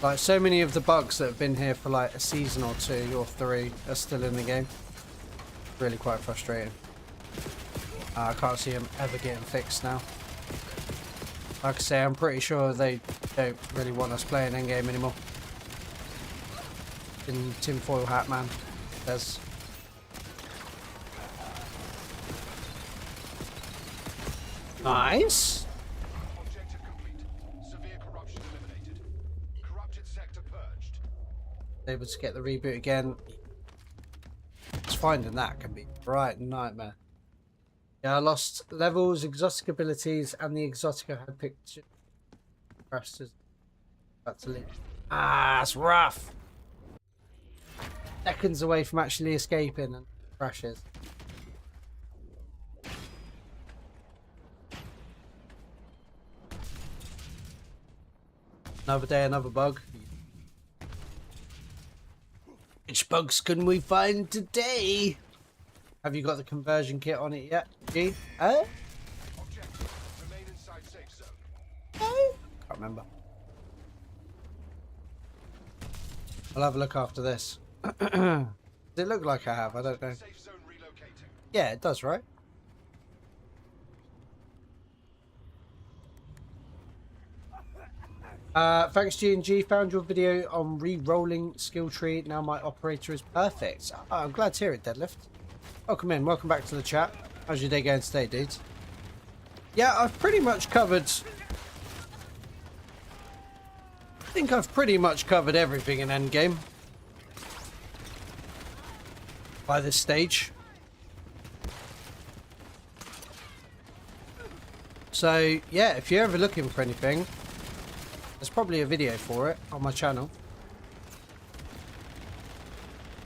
Like, so many of the bugs that have been here for like a season or 2 or 3 are still in the game. Really quite frustrating. I can't see them ever getting fixed now. Like I say, I'm pretty sure they don't really want us playing Endgame anymore. In tinfoil hat man says. Nice. Objective complete. Severe corruption eliminated. Corrupted sector purged. Able to get the reboot again. Just finding that can be a right nightmare. Yeah, I lost levels, exotic abilities, and the exotic I had picked. Crashed as about to leave. Ah, it's rough. Seconds away from actually escaping and crashes. Another day, another bug. Which bugs can we find today? Have you got the conversion kit on it yet, G? Objective. Remain inside safe zone. Can't remember. I'll have a look after this. Does it look like I have? I don't know. Safe zone relocating. Yeah, it does, right? Thanks G&G, found your video on re-rolling skill tree. Now my operator is perfect. Oh, I'm glad to hear it, Deadlift. Welcome in, welcome back to the chat. How's your day going today, dudes? Yeah, I've pretty much covered... I think I've pretty much covered everything in Endgame. By this stage. So, yeah, if you're ever looking for anything, there's probably a video for it on my channel.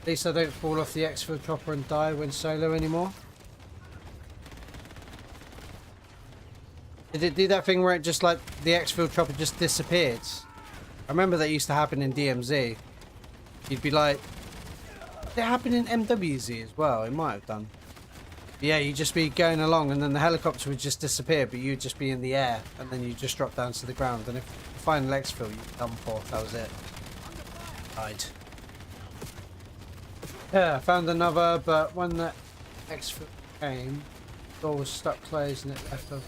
At least I don't fall off the exfil chopper and die when solo anymore. Did it do that thing where it just like the exfil chopper just disappeared? I remember that used to happen in DMZ. You'd be like, did it happen in MWZ as well? It might have done. Yeah, you'd just be going along and then the helicopter would just disappear, but you'd just be in the air and then you'd just drop down to the ground. And if you find an exfil, you're done for. That was it. Died. Yeah, I found another, but when the exfil came, the door was stuck closed and it left us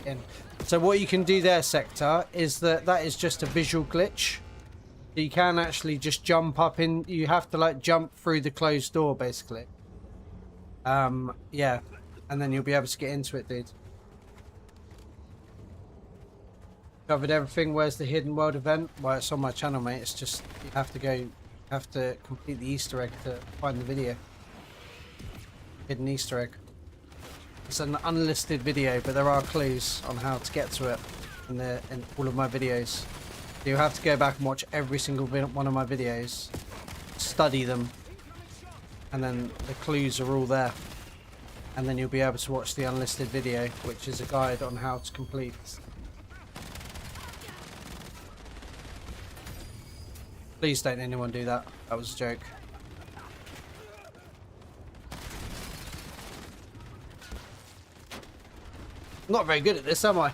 in. So what you can do there, Sector, is that is just a visual glitch. You can actually just jump up in. You have to like jump through the closed door, basically. Yeah, and then you'll be able to get into it, dude. Covered everything. Where's the hidden world event? Well, it's on my channel, mate. It's just you have to complete the Easter egg to find the video. Hidden Easter egg. It's an unlisted video, but there are clues on how to get to it in all of my videos. So you have to go back and watch every single one of my videos, study them, and then the clues are all there. And then you'll be able to watch the unlisted video, which is a guide on how to complete. Please don't anyone do that. That was a joke. I'm not very good at this, am I?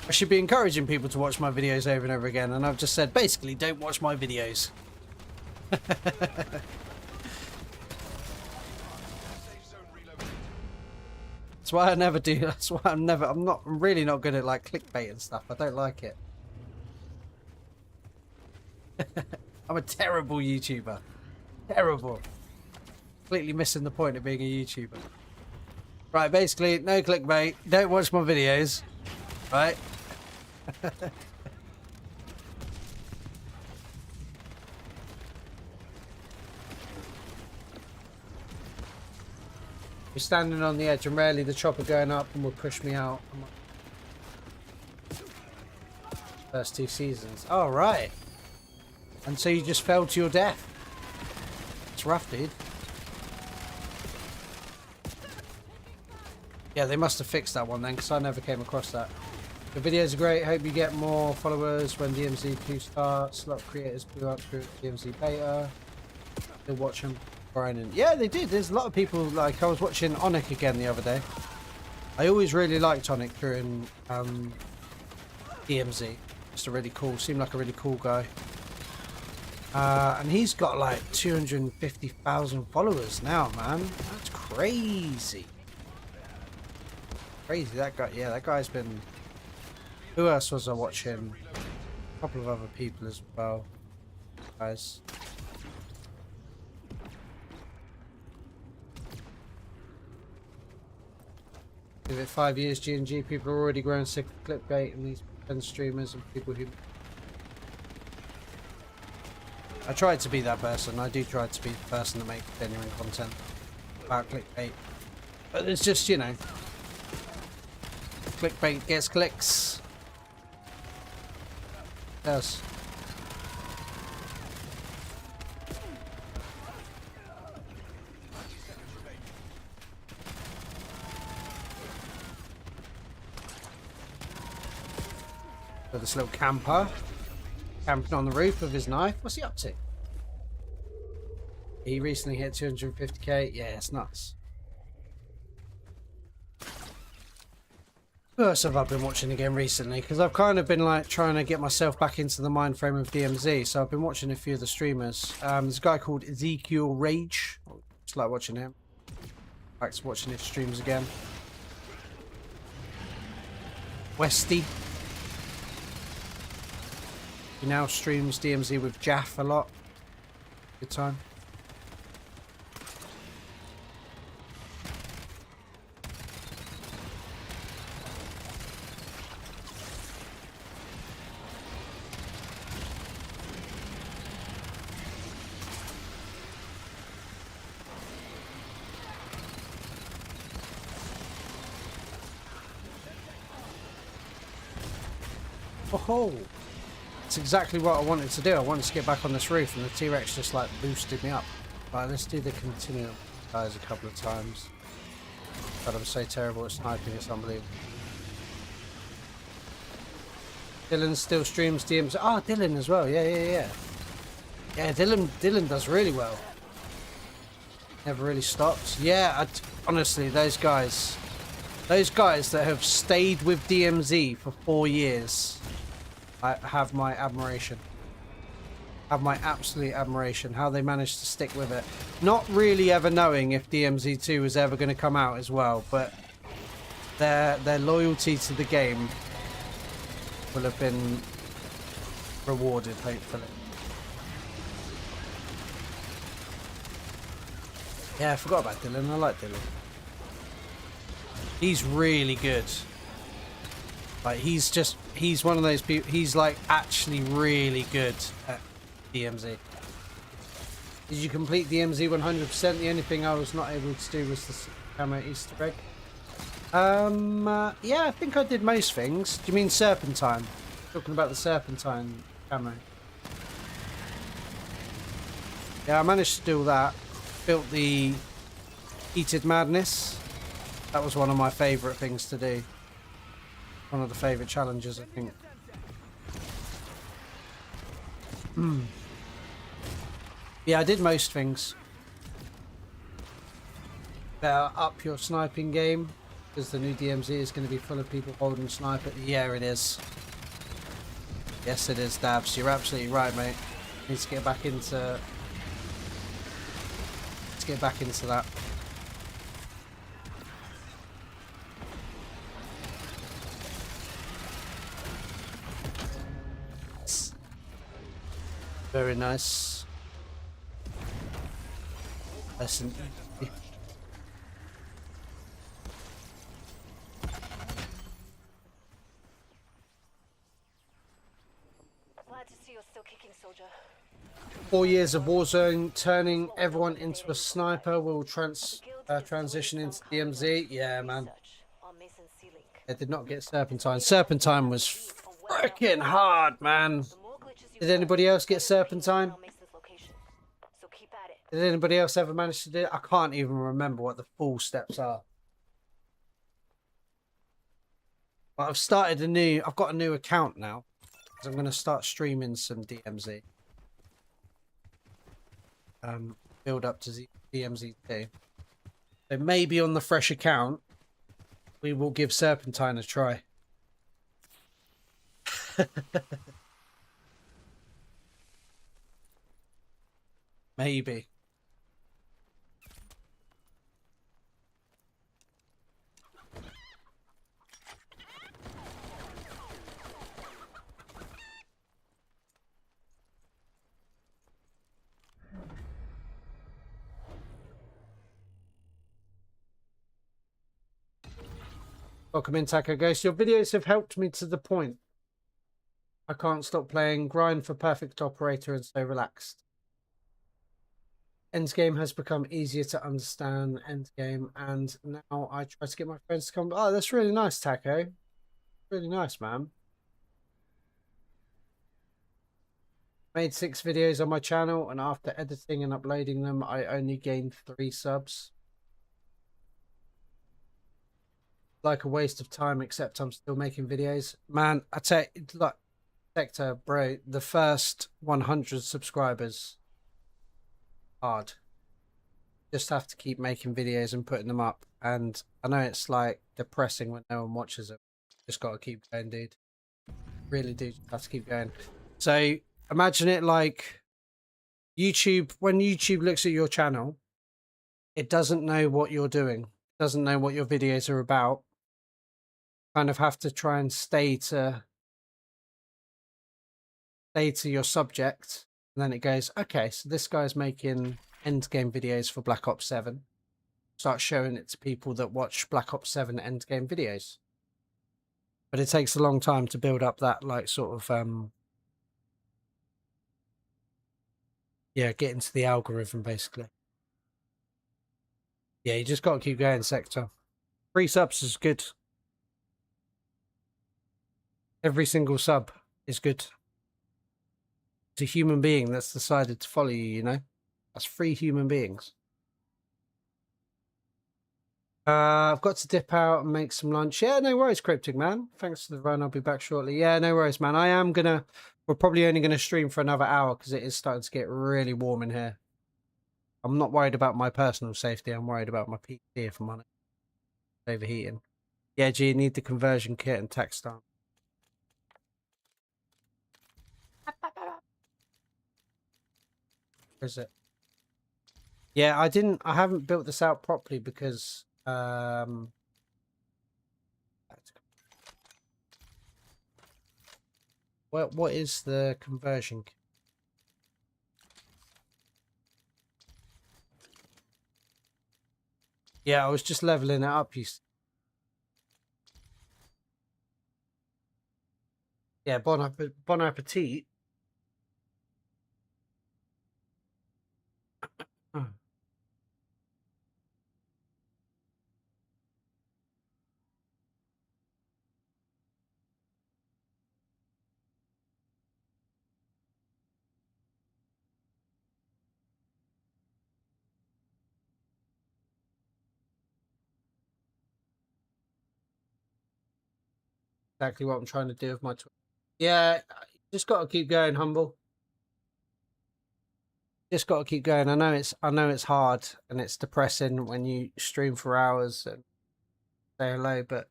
I should be encouraging people to watch my videos over and over again, and I've just said, basically, don't watch my videos. Safe zone relocated. That's why I never do. That's why I'm really not good at like clickbait and stuff. I don't like it. I'm a terrible YouTuber. Terrible. Completely missing the point of being a YouTuber. Right, basically, no clickbait. Don't watch my videos. Right? You're standing on the edge and rarely the chopper going up and will push me out. First 2 seasons. Oh, right. And so you just fell to your death. It's rough, dude. Yeah, they must have fixed that one then, because I never came across that. The videos are great. Hope you get more followers when DMZ 2 starts. A lot of creators blew up through DMZ beta. Still watch them grinding. Yeah, they did. There's a lot of people, like, I was watching Onic again the other day. I always really liked Onic during DMZ. Just a really cool, seemed like a really cool guy. And he's got like 250,000 followers now, man. That's crazy. Crazy, that guy. Yeah, that guy's been... Who else was I watching? A couple of other people as well. Guys. Give it 5 years, G&G, people are already growing sick of clickbait and these streamers and people who... I tried to be that person. I do try to be the person that makes genuine content about clickbait. But it's just, you know, clickbait gets clicks. It does. So this little camper. Camping on the roof with his knife. What's he up to? He recently hit 250k. Yeah, it's nuts. Who else have I been watching again recently? Because I've kind of been like trying to get myself back into the mind frame of DMZ. So I've been watching a few of the streamers. There's a guy called Ezekiel Rage. Just like watching him. Back to watching his streams again. Westy. He now streams DMZ with Jaff a lot. Good time. Oh, that's exactly what I wanted to do. I wanted to get back on this roof and the T-Rex just like boosted me up. Right, let's do the continuum guys a couple of times. But I'm so terrible at sniping, it's unbelievable. Dylan still streams DMs. Ah, Dylan as well. Yeah. Yeah, Dylan does really well. Never really stops. Yeah, honestly, those guys that have stayed with DMZ for 4 years, I have my admiration. Have my absolute admiration. How they managed to stick with it. Not really ever knowing if DMZ2 was ever going to come out as well, but their loyalty to the game will have been rewarded, hopefully. Yeah, I forgot about Dylan. I like Dylan. He's really good. Like, he's one of those people, he's like actually really good at DMZ. Did you complete DMZ 100%? The only thing I was not able to do was the camo Easter egg. Yeah, I think I did most things. Do you mean Serpentine? Talking about the Serpentine camo. Yeah, I managed to do that. Built the Heated Madness. That was one of my favourite things to do. One of the favourite challenges, I think. Yeah, I did most things. Better up your sniping game. because the new DMZ is going to be full of people holding sniper. Yeah, it is. Yes, it is, Dabs. You're absolutely right, mate. Need to get back into. Let's get back into that. Very nice. Listen. Glad to see you're still kicking, soldier. 4 years of Warzone, turning everyone into a sniper will transition into DMZ. Yeah, man. They did not get Serpentine. Serpentine was freaking hard, man. Did anybody else get Serpentine? Did anybody else ever manage to do it? I can't even remember what the full steps are. But I've got a new account now. So I'm going to start streaming some DMZ. Build up to DMZ2. So maybe on the fresh account, we will give Serpentine a try. Maybe. Welcome in, Taco Ghost. Your videos have helped me to the point. I can't stop playing. Grind for perfect operator and so relaxed. Endgame has become easier to understand. Endgame, and now I try to get my friends to come. Oh, that's really nice, Taco. Really nice, man. Made 6 videos on my channel, and after editing and uploading them, I only gained 3 subs. Like a waste of time, except I'm still making videos. Man, I tell you, like, Sector, bro, the first 100 subscribers, hard. Just have to keep making videos and putting them up. And I know it's like depressing when no one watches it. Just got to keep going, dude. Really do have to keep going. So imagine it like YouTube. When YouTube looks at your channel, it doesn't know what you're doing. It doesn't know what your videos are about. Kind of have to try and stay to your subject, and then it goes, okay, so this guy's making endgame videos for Black Ops 7. Start showing it to people that watch Black Ops 7 endgame videos. But it takes a long time to build up that, like, sort of yeah, get into the algorithm, basically. Yeah, you just got to keep going, Sector. 3 subs is good. Every single sub is good. It's a human being that's decided to follow you, you know? That's 3 human beings. I've got to dip out and make some lunch. Yeah, no worries, Cryptic Man. Thanks for the run. I'll be back shortly. Yeah, no worries, man. We're probably only going to stream for another hour because it is starting to get really warm in here. I'm not worried about my personal safety. I'm worried about my PC if I'm on it. Overheating. Yeah, G, you need the conversion kit and tax stamp. Is it? Yeah, I haven't built this out properly because what is the conversion kit? Yeah, I was just leveling it up. Yeah, bon appetit. Exactly what I'm trying to do with my yeah, just got to keep going, humble. Just got to keep going. I know it's hard and it's depressing when you stream for hours and say hello, but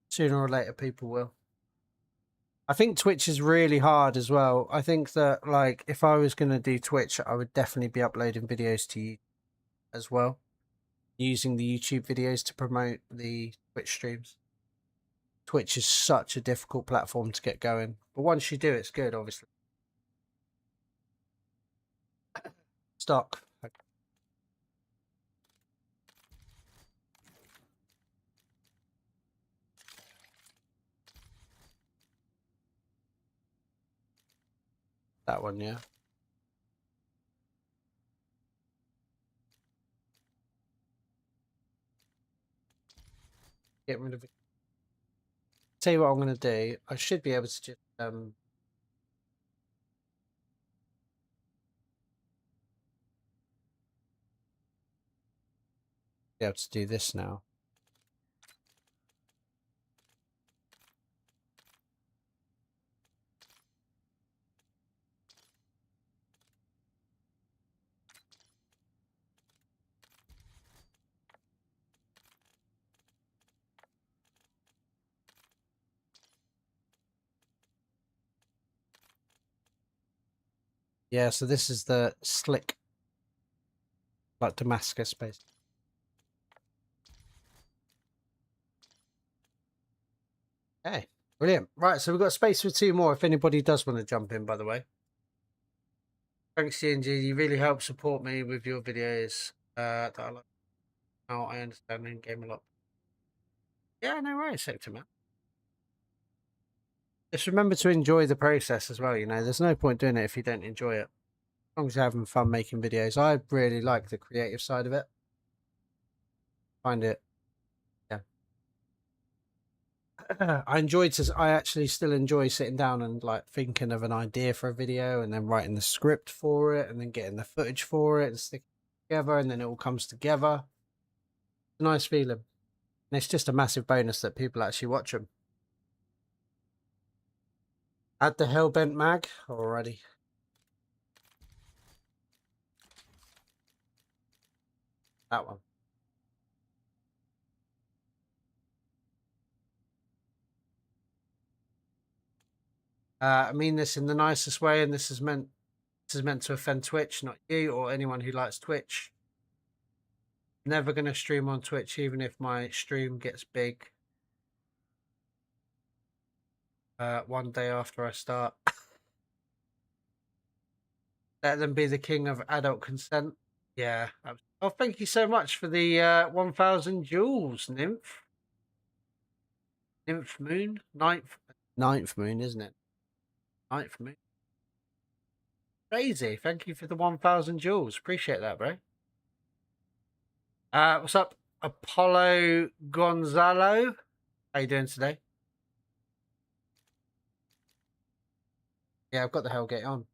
sooner or later people will. I think Twitch is really hard as well. I think that, like, if I was going to do Twitch, I would definitely be uploading videos to you as well, using the YouTube videos to promote the Twitch streams. Twitch is such a difficult platform to get going, but once you do, it's good, obviously. Stock. That one, yeah. Get rid of it. Tell you what I'm going to do. I should be able to just be able to do this now. Yeah, so this is the slick, like Damascus base. Okay, brilliant. Right, so we've got space for 2 more if anybody does want to jump in, by the way. Thanks, CNG. You really help support me with your videos. That I like. Now I understand ENDGAME a lot. Yeah, no worries, Sector Man. Just remember to enjoy the process as well, you know. There's no point doing it if you don't enjoy it. As long as you're having fun making videos. I really like the creative side of it. Find it, yeah. I actually still enjoy sitting down and like thinking of an idea for a video and then writing the script for it and then getting the footage for it and sticking it together and then it all comes together. It's a nice feeling. And it's just a massive bonus that people actually watch them. Add the Hellbent mag already. That one. I mean this in the nicest way, and this is meant to offend Twitch, not you or anyone who likes Twitch. Never going to stream on Twitch, even if my stream gets big. One day after I start. Let them be the king of adult consent. Yeah. Oh, thank you so much for the 1,000 jewels, Nymph. Nymph Moon? Ninth Moon, isn't it? Ninth Moon. Crazy. Thank you for the 1,000 jewels. Appreciate that, bro. What's up, Apollo Gonzalo? How you doing today? Yeah, I've got the Hellgate on.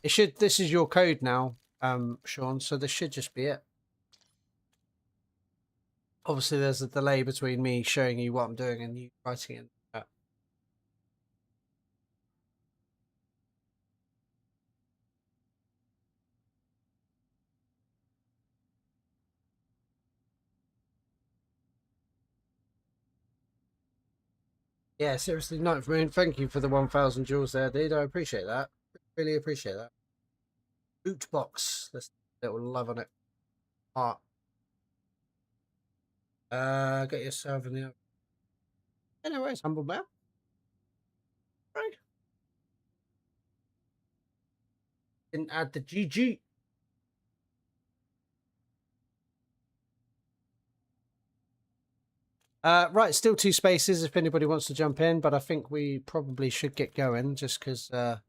It should. This is your code now, Sean. So this should just be it. Obviously, there's a delay between me showing you what I'm doing and you writing it. Yeah, seriously, Ninth Moon. Thank you for the 1,000 jewels there, dude. I appreciate that. Really appreciate that. Boot box. There's a little love on it. Heart. Get yourself in the. Anyways, humble man. Right. Didn't add the GG. Right, still 2 spaces if anybody wants to jump in, but I think we probably should get going just because sit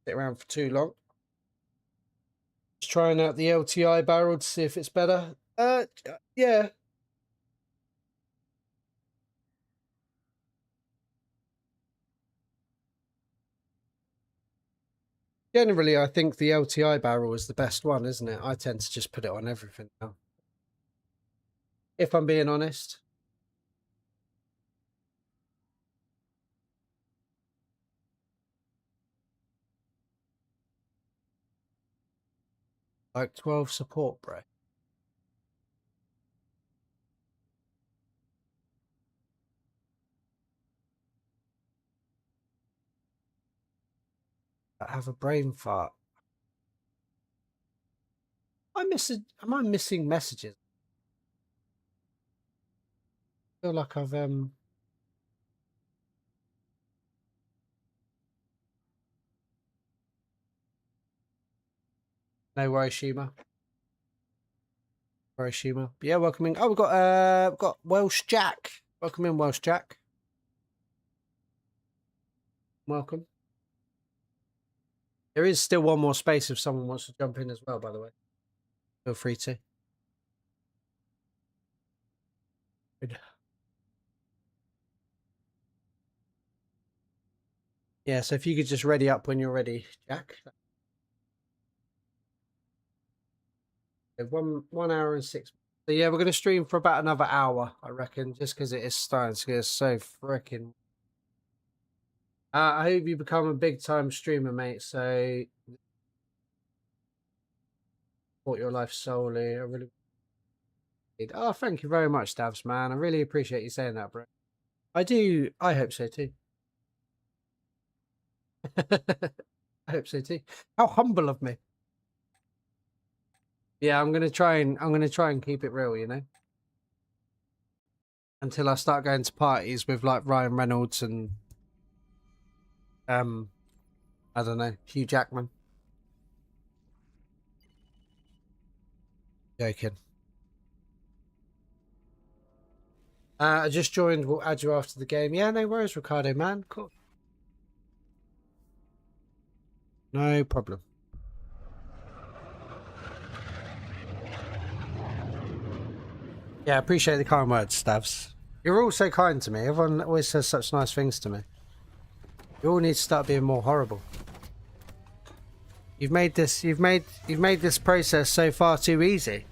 around for too long. Just trying out the LTI barrel to see if it's better. Yeah. Generally, I think the LTI barrel is the best one, isn't it? I tend to just put it on everything now. If I'm being honest. Like 12 support, bro. I have a brain fart. Am I missing messages? I feel like I've no worries, Shima. Worries, Shima. But yeah, welcoming. Oh, we've got Welsh Jack. Welcome in, Welsh Jack. Welcome. There is still one more space if someone wants to jump in as well, by the way. Feel free to. Good. Yeah, so if you could just ready up when you're ready, Jack. One hour and 6. So yeah, we're gonna stream for about another hour, I reckon, just because it is starting to get so freaking. I hope you become a big time streamer, mate. So support your life solely. I really. Oh, thank you very much, Davs, man. I really appreciate you saying that, bro. I do. I hope so too. I hope so too. How humble of me. Yeah, I'm gonna try and keep it real, you know. Until I start going to parties with like Ryan Reynolds and I don't know, Hugh Jackman. Joking. I just joined. We'll add you after the game. Yeah, no worries, Ricardo, man. Cool. No problem. Yeah, I appreciate the kind words, Stavs. You're all so kind to me. Everyone always says such nice things to me. You all need to start being more horrible. You've made this process so far too easy.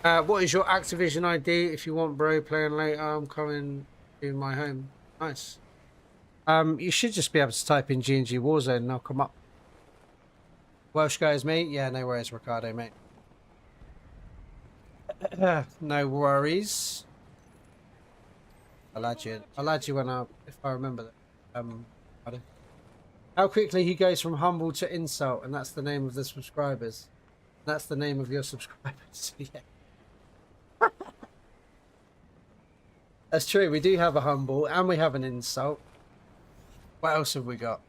What is your Activision ID? If you want bro playing later, I'm coming to my home. Nice. You should just be able to type in G&G Warzone and I'll come up. Welsh guys, mate? Yeah, no worries, Ricardo, mate. No worries. I'll add you when if I remember that. Pardon. How quickly he goes from humble to insult, and that's the name of the subscribers. That's the name of your subscribers. Yeah. That's true. We do have a humble and we have an insult. What else have we got?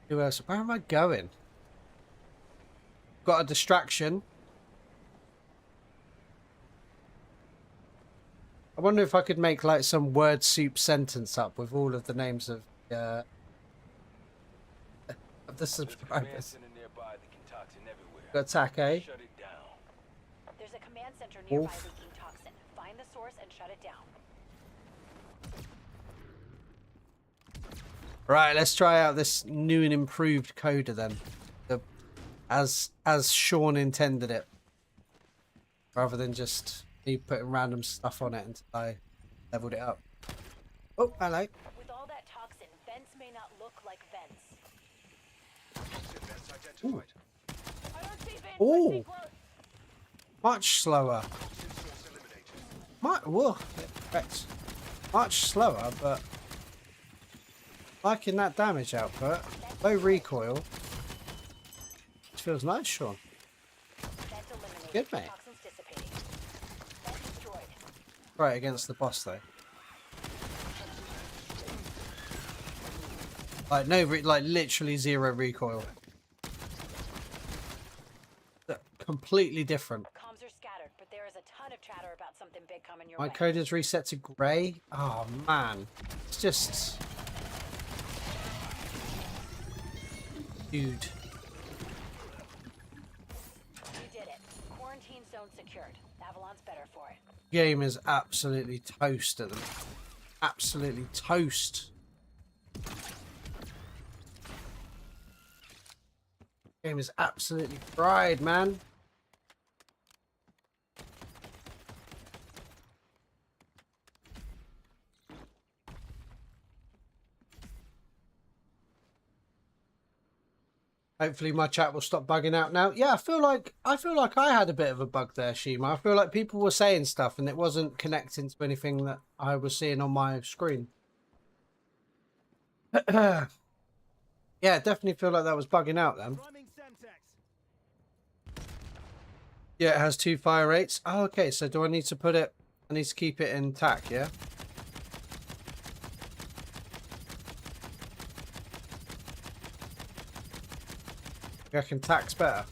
Who else? Where am I going? Got a distraction. I wonder if I could make like some word soup sentence up with all of the names of the subscribers. Got Take. Shut it down. There's a command center nearby Wolf. leaking toxin. Find the source and shut it down. Right, let's try out this new and improved coder then. As Sean intended it. Rather than just me putting random stuff on it until I leveled it up. Oh, hello. With all that toxin, vents may not look like vents. Toxin vents identified. I don't see vents. Ooh. I see growth. Much slower. Toxin source eliminated. Whoa, correct. Much slower, but liking that damage output. Low recoil. It feels nice, Sean. Vent eliminated. Good, mate. Toxins dissipating. Vent destroyed. Right against the boss though. Like no, like literally zero recoil. Completely different. Comms are scattered, but there is a ton of chatter about something big coming your My way. code is reset to grey. Oh man, it's just, dude. You did it. Quarantine zone secured. Avalon's better for it. Game is absolutely toast at them. Absolutely toast. Game is absolutely fried, man. Hopefully my chat will stop bugging out now. Yeah, I feel like I had a bit of a bug there, Shima. I feel like people were saying stuff and it wasn't connecting to anything that I was seeing on my screen. Yeah, definitely feel like that was bugging out then. Yeah, it has 2 fire rates. Oh, okay. So do I need to put it? I need to keep it in tack, yeah? You reckon tack's better?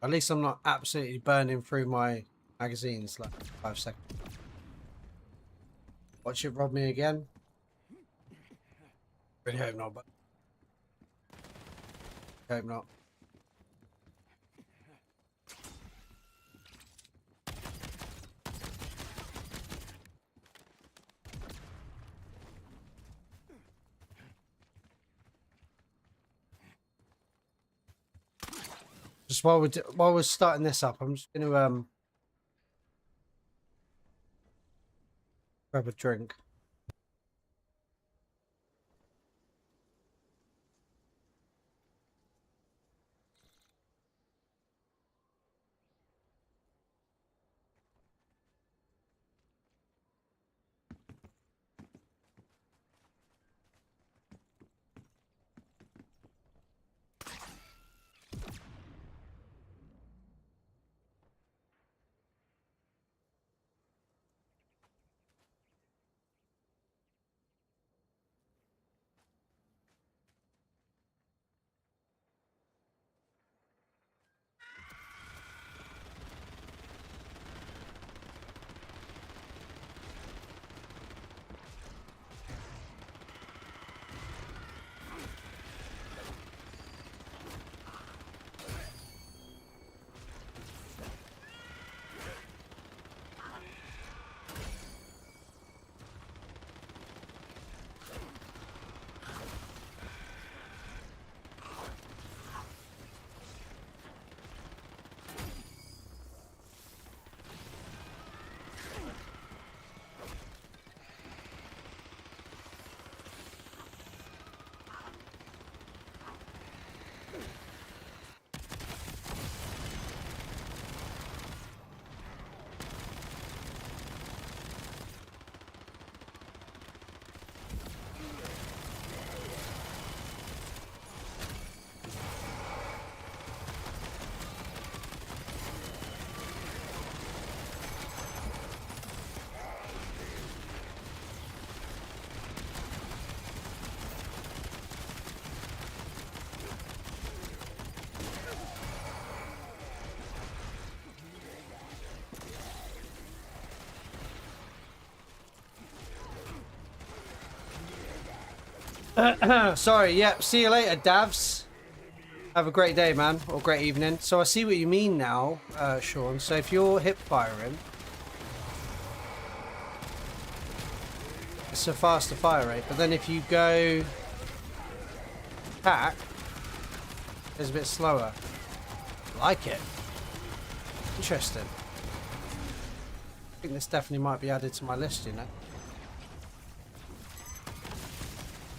At least I'm not absolutely burning through my magazines like 5 seconds. Watch it rob me again. Really hope not, but hope not. Just while we're starting this up, I'm just gonna grab a drink. Sorry, yeah, see you later, Davs. Have a great day, man, or great evening. So I see what you mean now, Sean. So if you're hip firing, it's a faster fire rate. But then if you go attack, it's a bit slower. Like it. Interesting. I think this definitely might be added to my list, you know.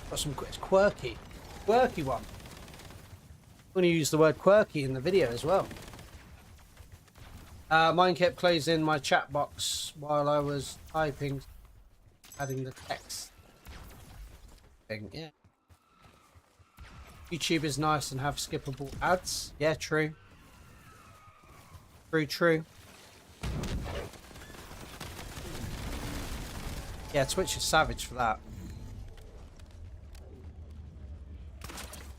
Got some, it's quirky. Quirky one. I'm going to use the word quirky in the video as well. Mine kept closing my chat box while I was typing, adding the text thing. Yeah. YouTube is nice and have skippable ads. Yeah, true. True. Yeah, Twitch is savage for that.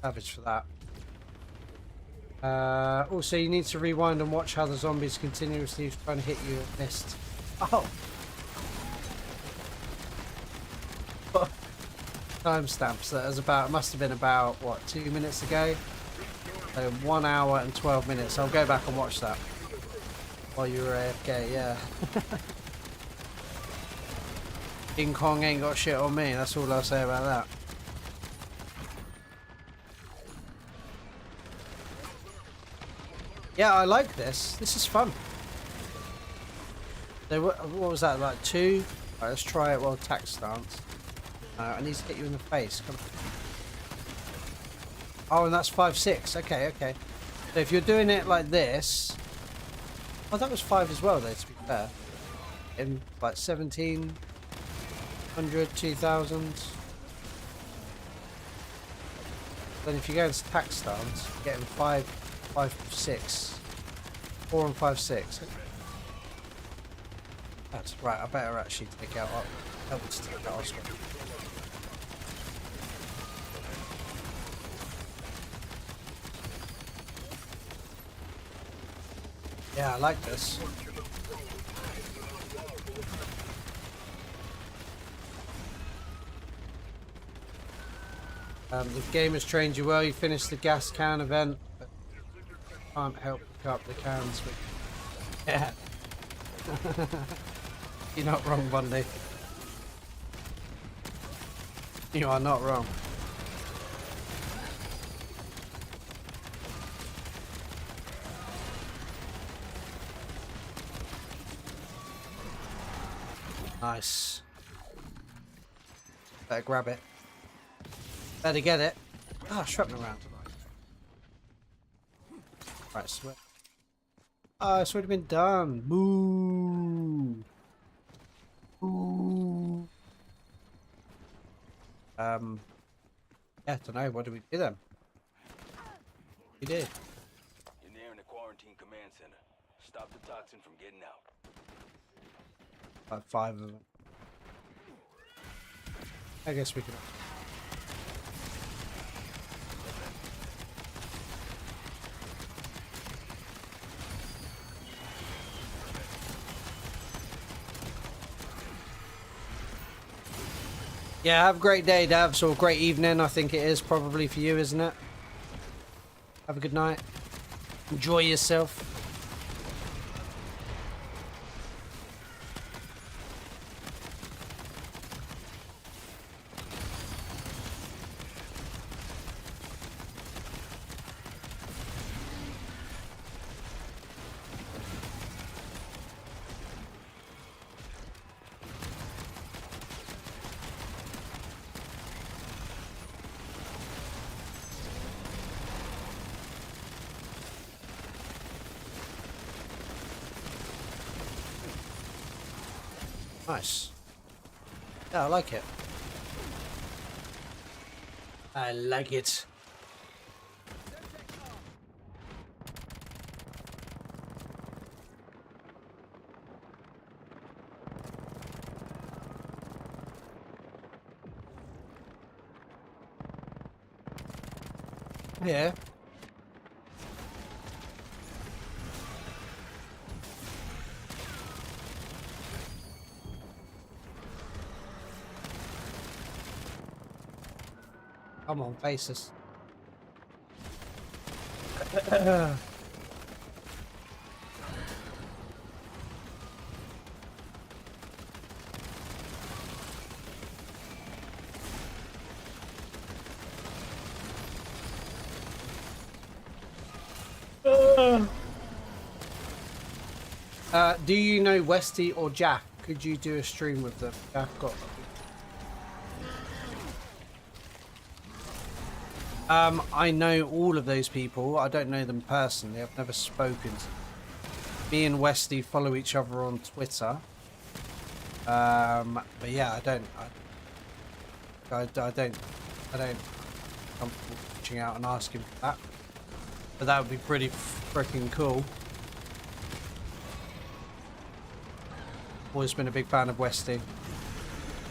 Savage for that. Also, you need to rewind and watch how the zombies continuously trying to hit you and missed. Oh! Timestamps. That was about, must have been about, what, 2 minutes ago? So 1 hour and 12 minutes. I'll go back and watch that. While you were AFK, yeah. King Kong ain't got shit on me, that's all I'll say about that. Yeah, I like this. This is fun. So what was that, like 2 Right, let's try it while attack stance. I need to hit you in the face. Come on. Oh, and that's 5-6. Okay, okay. So if you're doing it like this... Oh, that was 5 as well, though, to be fair. In, like, 1700, 2000. Then if you go into attack stance, you're getting 5, 5-6. 4 and 5-6. That's right, I better actually take out... help to take out Oscar. Yeah, I like this. The game has trained you well. You finished the gas can event, but can't help pick up the cans. But yeah, you're not wrong, Bundy. You are not wrong. Nice. Better grab it. Better get it. Ah, shrapnel round. Right, sweat. Oh, it's already been done. Boo. Boo. Yeah, I don't know. What do we do then? We did. You're nearing the quarantine command center. Stop the toxin from getting out. Like 5 of them. I guess we can. Yeah, have a great day, Davs, or great evening. I think it is probably for you, isn't it? Have a good night. Enjoy yourself. Nice. Yeah, I like it. I like it. Yeah. Come on, faces. Do you know Westy or Jack? Could you do a stream with them? Jack got. I know all of those people. I don't know them personally. I've never spoken to them. Me and Westy follow each other on Twitter. But yeah, I don't comfortable reaching out and asking for that. But that would be pretty freaking cool. Always been a big fan of Westy.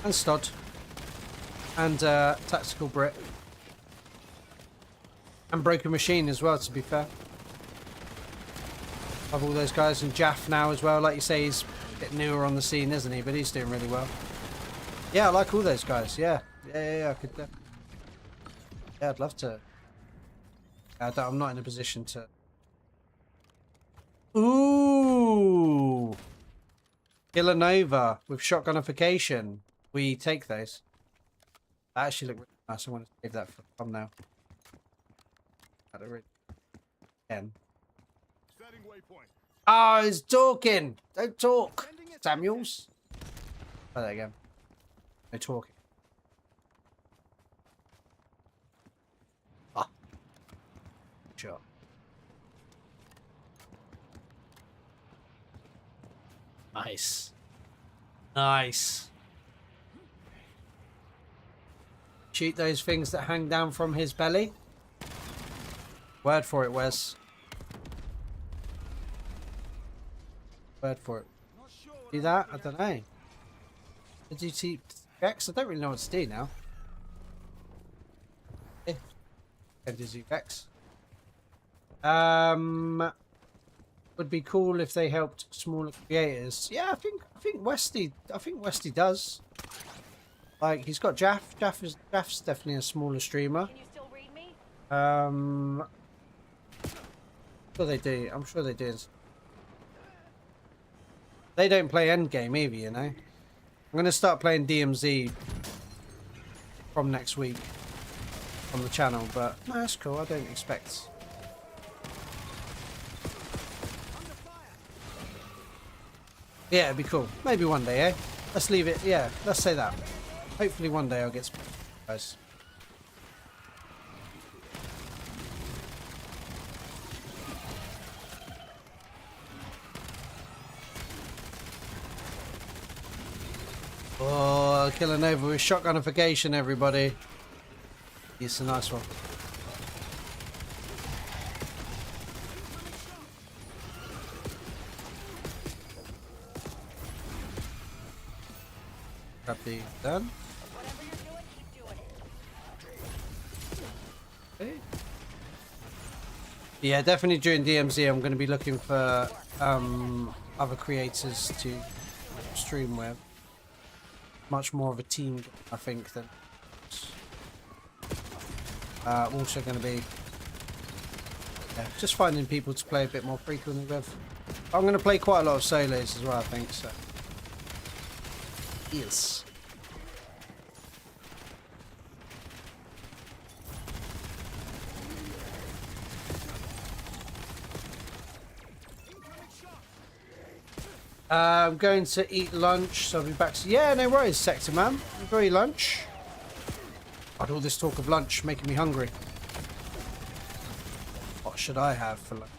And Stod. And Tactical Brit. And Broken Machine as well, to be fair. Love all those guys. And Jaff now as well. Like you say, he's a bit newer on the scene, isn't he? But he's doing really well. Yeah, I like all those guys. Yeah. Yeah, I could... yeah, I'd love to. I'm not in a position to... Ooh! Villanova with shotgunification. We take those. That actually look really nice. I want to save that for thumbnail. Again. Setting waypoint. Oh, he's talking. Don't talk, Samuels. Try that again. No talking. Ah. Sure. Nice. Nice. Shoot those things that hang down from his belly. Word for it, Wes. Word for it. Do that? I don't know. Did you see Vex? I don't really know what to do now. Eh. Did you Vex? Would be cool if they helped smaller creators. Yeah, I think Westy does. Like, he's got Jaff. Jaff's definitely a smaller streamer. Can you still read me? I'm sure they do. I'm sure they do. They don't play Endgame either, you know. I'm gonna start playing DMZ from next week on the channel, but no, that's cool. I don't expect. Yeah, it'd be cool. Maybe one day, eh? Let's leave it. Yeah, let's say that. Hopefully one day I'll get some guys. Oh, killing over with shotgunification, everybody. It's a nice one. Grab the done. Whatever you're doing, keep doing it. Okay. Yeah, definitely during DMZ I'm going to be looking for other creators to stream with. Much more of a team, I think, than also going to be just finding people to play a bit more frequently with. I'm going to play quite a lot of solos as well, I think, so yes. I'm going to eat lunch, so I'll be back. Yeah, no worries, Sector Man. Enjoy your lunch. God, all this talk of lunch making me hungry. What should I have for lunch?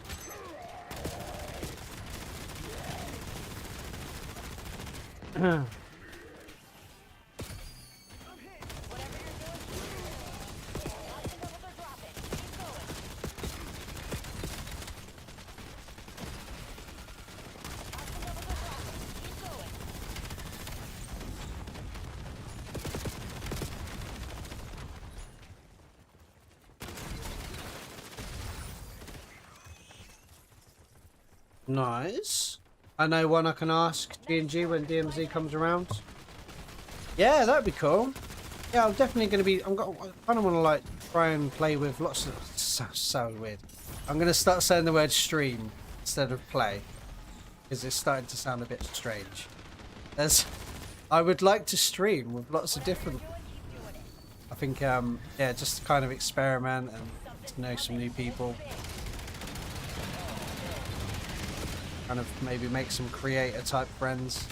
Nice. I know one I can ask G&G when DMZ comes around. Yeah, that'd be cool. Yeah, I'm definitely going to be. I kind of want to like try and play with lots of. So weird. I'm going to start saying the word stream instead of play because it's starting to sound a bit strange. I would like to stream with lots of different. I think yeah, just kind of experiment and to know some new people. Kind of maybe make some creator type friends.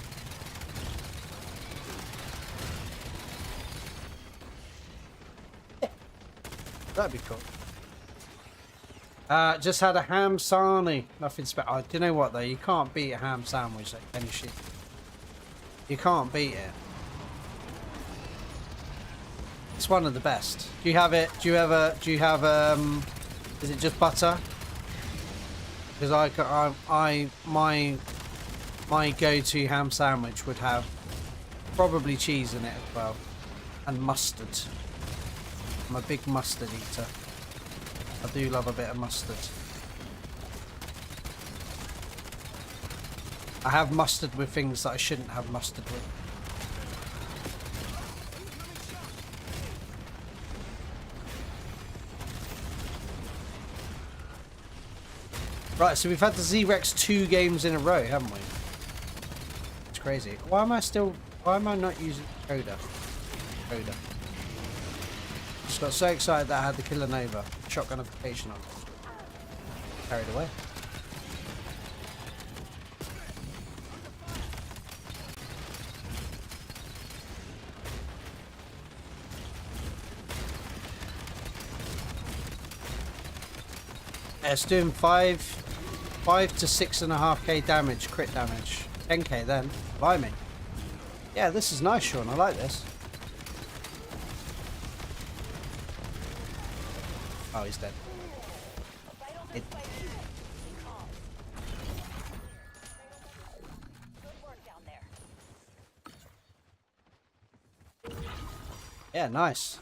Yeah. That'd be cool. Just had a ham sarnie. Nothing special. Oh, do you know what though? You can't beat a ham sandwich like any shit. You can't beat it. It's one of the best. Do you have it? Do you have is it just butter? Because my go-to ham sandwich would have probably cheese in it as well, and mustard. I'm a big mustard eater. I do love a bit of mustard. I have mustard with things that I shouldn't have mustard with. Right, so we've had the Z-Rex 2 games in a row, haven't we? It's crazy. Why am I not using Coda? Just got so excited that I had the Killer Nova. Shotgunification on. Carried away. it's doing 5 to 6.5k damage, crit damage. 10k then. Blimey. Yeah, this is nice, Sean. I like this. Oh, he's dead. It, yeah, nice.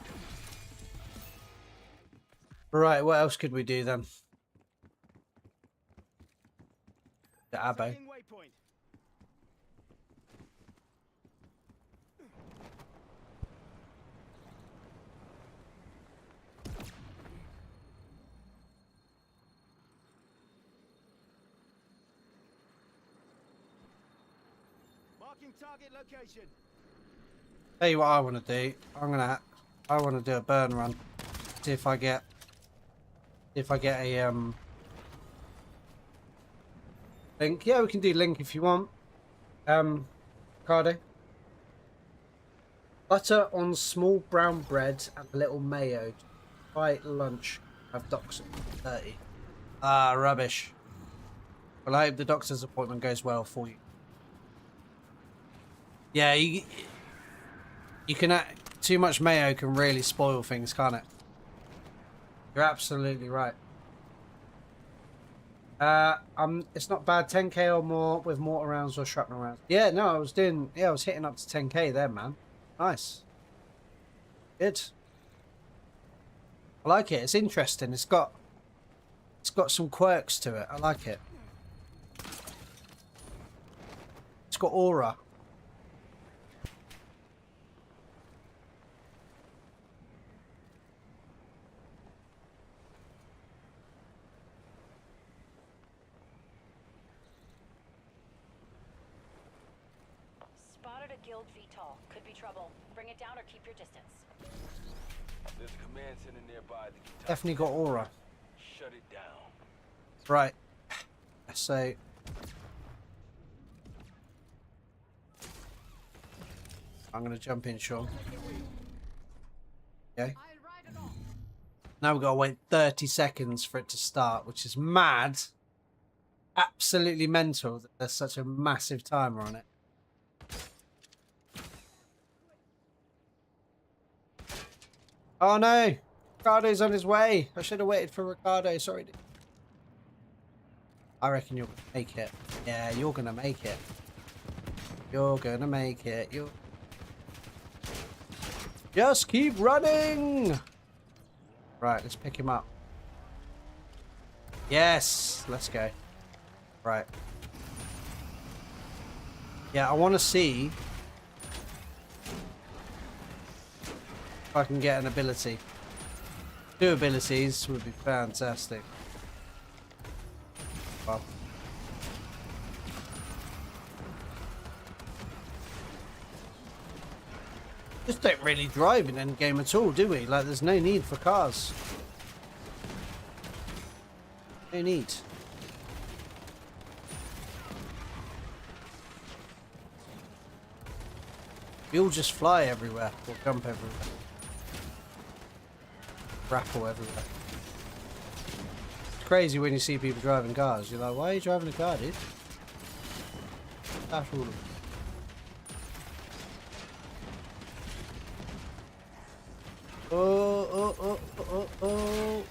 Right, what else could we do then? The Abo. Marking target location. Tell you what I want to do. I want to do a burn run. See if I get a link. Yeah, we can do link if you want. Cardo. Butter on small brown bread and a little mayo. By lunch. Have doctor 30. Ah, rubbish. Well, I hope the doctor's appointment goes well for you. Yeah, you can. Too much mayo can really spoil things, can't it? You're absolutely right. It's not bad. 10k or more with mortar rounds or shrapnel rounds. Yeah, no, I was hitting up to 10k there, man. Nice. Good. I like it. It's interesting. It's got some quirks to it. I like it. It's got aura. Spotted a guild VTOL. Could be trouble. Bring it down or keep your distance. There's a command center nearby that can talk. Definitely got aura. Shut it down. Right. So I'm gonna jump in, Sean. Okay. Now we've got to wait 30 seconds for it to start, which is mad. Absolutely mental that there's such a massive timer on it. Oh no! Ricardo's on his way. I should have waited for Ricardo. Sorry. I reckon you're gonna make it. Yeah, you're gonna make it. You're gonna make it. You just keep running. Right, let's pick him up. Yes, let's go. Right. Yeah, I want to see if I can get an ability. 2 abilities would be fantastic. Well. Just don't really drive in Endgame at all, do we? Like, there's no need for cars. No need. We all just fly everywhere, or jump everywhere. Grapple everywhere. It's crazy when you see people driving cars. You're like, why are you driving a car, dude? That's all of it. Oh.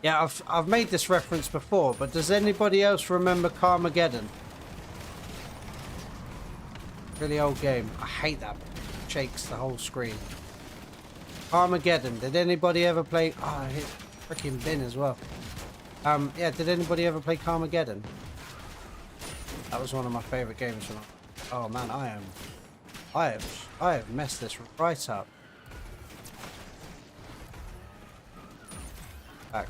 Yeah, I've made this reference before, but does anybody else remember Carmageddon? Really old game. I hate that. It shakes the whole screen. Carmageddon. Did anybody ever play? Oh, I hit freaking bin as well. Yeah, did anybody ever play Carmageddon? That was one of my favourite games. Oh man, I have messed this right up. Back.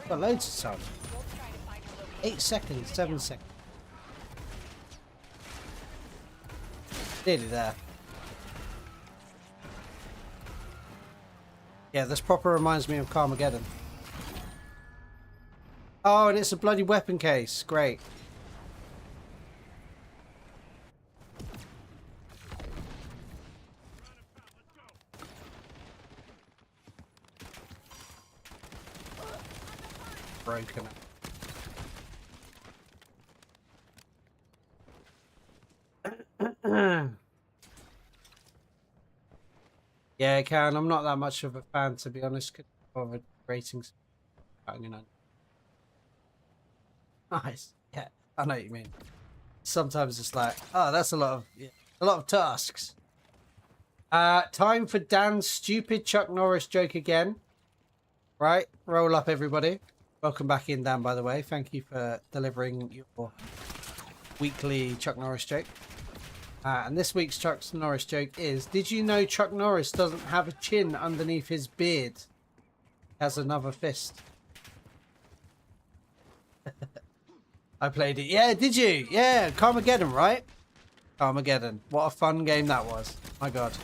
Got loads of time. 8 seconds, 7 seconds. Nearly there. Yeah, this proper reminds me of Carmageddon. Oh, and it's a bloody weapon case. Great. Broken. Yeah, Karen, I'm not that much of a fan, to be honest. Could bother ratings. Nice. Yeah, I know what you mean. Sometimes it's like, oh, that's a lot of tasks. Time for Dan's stupid Chuck Norris joke again. Right, roll up, everybody. Welcome back in, Dan, by the way. Thank you for delivering your weekly Chuck Norris joke. And this week's Chuck Norris joke is, did you know Chuck Norris doesn't have a chin underneath his beard? He has another fist. I played it. Yeah, did you? Yeah, Carmageddon, right? Carmageddon. What a fun game that was. My God.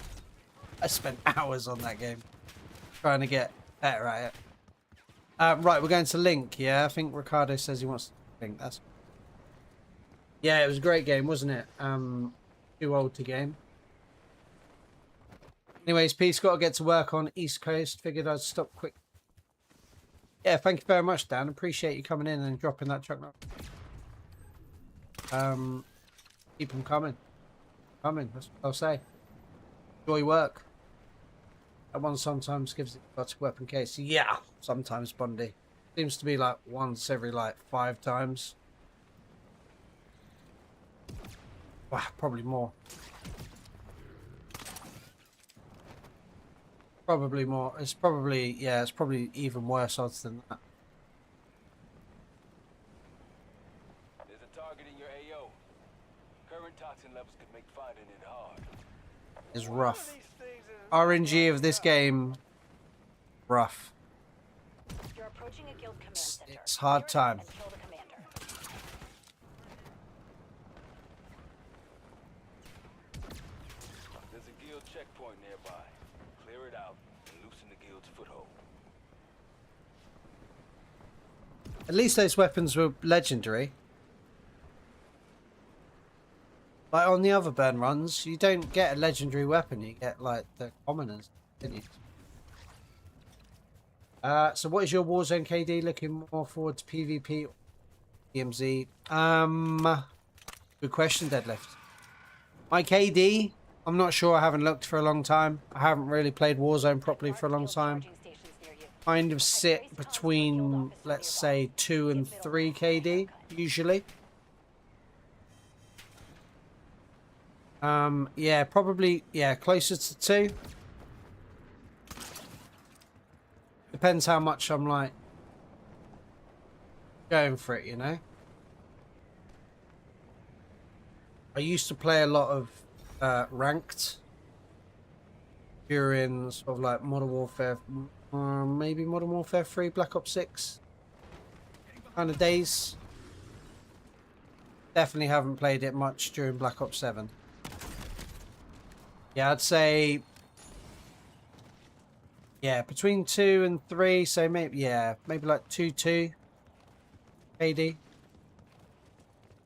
I spent hours on that game trying to get better at it. Right, we're going to Link. Yeah, I think Ricardo says he wants to Link. That's. Yeah, it was a great game, wasn't it? Too old to game. Anyways, peace. Got to get to work on East Coast. Figured I'd stop quick. Yeah, thank you very much, Dan. Appreciate you coming in and dropping that truck. Keep them coming. That's what I'll say. Enjoy work. That one sometimes gives it lots of weapon case. Yeah, sometimes Bondi. Seems to be like once every like 5 times. Wow, probably more. Probably more. It's probably, yeah, it's probably even worse odds than that. There's a target in your AO. Current toxin levels could make finding it hard. It's rough. RNG of this game, rough. You're approaching a guild command center. It's hard Clear it time. and kill the commander. There's a guild checkpoint nearby. Clear it out and loosen the guild's foothold. At least those weapons were legendary. Like on the other burn runs, you don't get a legendary weapon, you get like the commoners, didn't you? So what is your Warzone KD? Looking more forward to PvP or DMZ? Good question, Deadlift. My KD, I'm not sure. I haven't looked for a long time. I haven't really played Warzone properly for a long time. Kind of sit between, let's say, 2 and 3 KD, usually. Yeah, probably, yeah, closer to 2. Depends how much I'm, like, going for it, you know? I used to play a lot of ranked during sort of, like, Modern Warfare, maybe Modern Warfare 3, Black Ops 6 kind of days. Definitely haven't played it much during Black Ops 7. Yeah, I'd say, yeah, between 2 and 3. So maybe, yeah, maybe like 2-2 KD.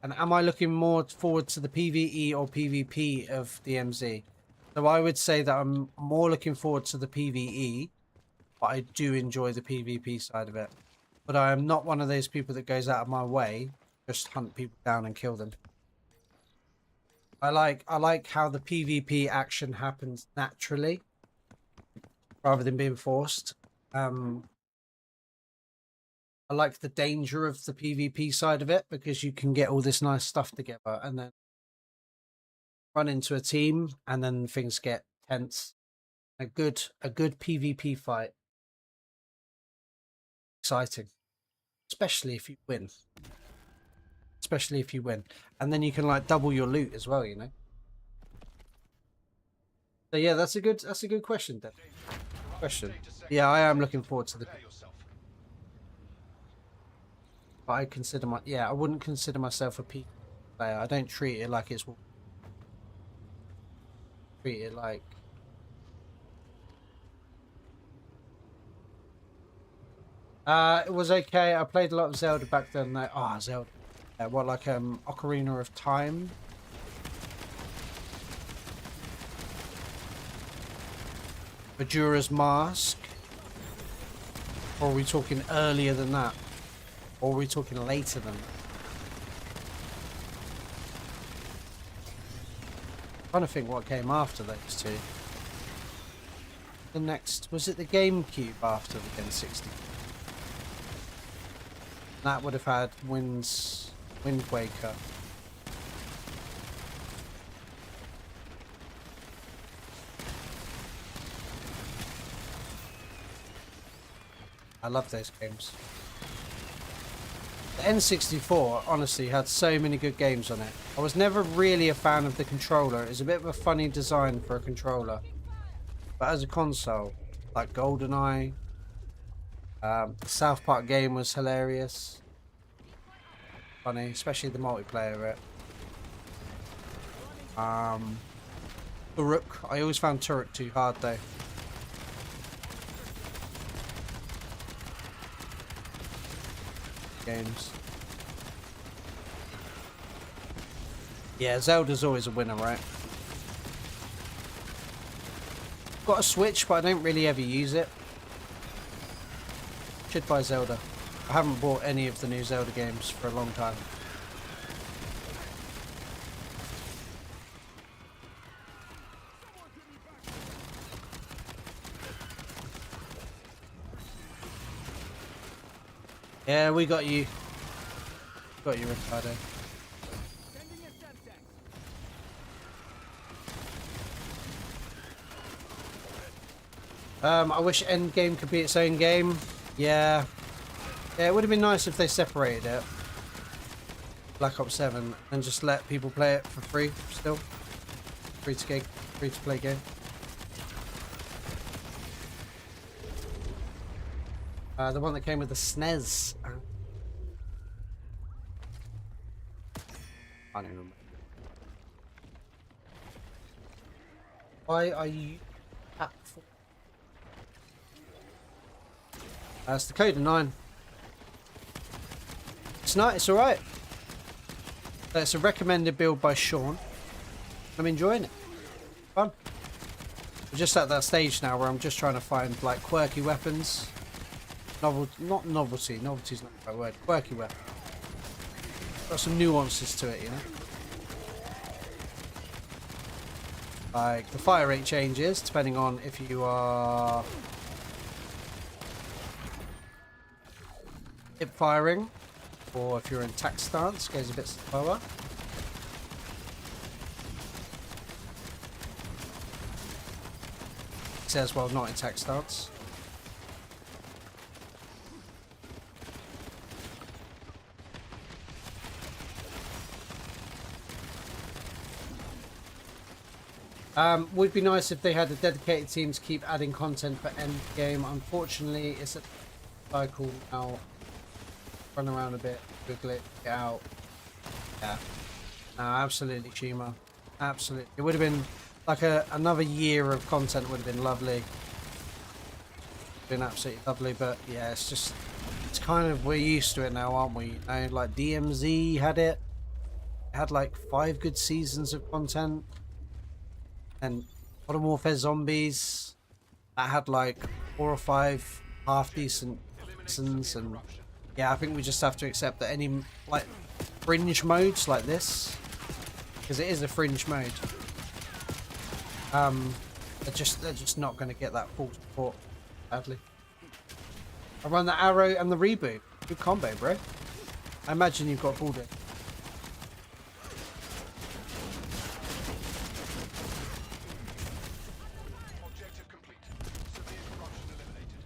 And am I looking more forward to the PvE or PvP of DMZ? So I would say that I'm more looking forward to the PvE, but I do enjoy the PvP side of it. But I am not one of those people that goes out of my way just hunt people down and kill them. I like how the PvP action happens naturally rather than being forced. I like the danger of the PvP side of it because you can get all this nice stuff together and then run into a team and then things get tense. A good PvP fight. Exciting. Especially if you win. Especially if you win. And then you can like double your loot as well, you know. So yeah, that's a good question, Dan. Yeah, I am looking forward to the. But I consider I wouldn't consider myself a PvP player. I don't treat it like it's. Treat it like. It was okay. I played a lot of Zelda back then. Like, oh, Zelda. What, like Ocarina of Time? Majora's Mask? Or are we talking earlier than that? Or are we talking later than that? I'm trying to think what came after those two. The next, was it the GameCube after the N60? That would have had Wind Waker. I love those games. The N64 honestly had so many good games on it. I was never really a fan of the controller. It was a bit of a funny design for a controller. But as a console, like GoldenEye, the South Park game was hilarious. Funny, especially the multiplayer of it. Turok. I always found Turok too hard though. Games. Yeah, Zelda's always a winner, right? Got a Switch, but I don't really ever use it. Should buy Zelda. I haven't bought any of the new Zelda games for a long time. Yeah, we got you. Got you, Ricardo. Sending a Semtex. I wish Endgame could be its own game. Yeah. Yeah, it would have been nice if they separated it. Black Ops 7 and just let people play it for free still. Free to play game. The one that came with the SNES. I don't remember. Why are you at 4? That's the code of 9. It's not. It's all right. It's a recommended build by Sean. I'm enjoying it. Fun. We're just at that stage now where I'm just trying to find like quirky weapons. Not novelty. Novelty's not the right word. Quirky weapon. Got some nuances to it, you know. Like the fire rate changes depending on if you are hip firing or if you're in tac stance, goes a bit slower. It says, well, not in tac stance. Would be nice if they had a dedicated team to keep adding content for Endgame. Unfortunately, it's a cycle now. Run around a bit, wiggle it, get out. Yeah. No, absolutely, Shima. Absolutely. It would have been like another year of content would have been lovely. Been absolutely lovely, but yeah, it's kind of, we're used to it now, aren't we? You know, like DMZ had it. It had like 5 good seasons of content. And Modern Warfare Zombies, that had like 4 or 5 half decent seasons, and yeah, I think we just have to accept that any like fringe modes like this, because it is a fringe mode, they're just not going to get that full support, sadly. I run the arrow and the reboot. Good combo, bro. I imagine you've got Baldur. Objective complete. Severe corruption eliminated.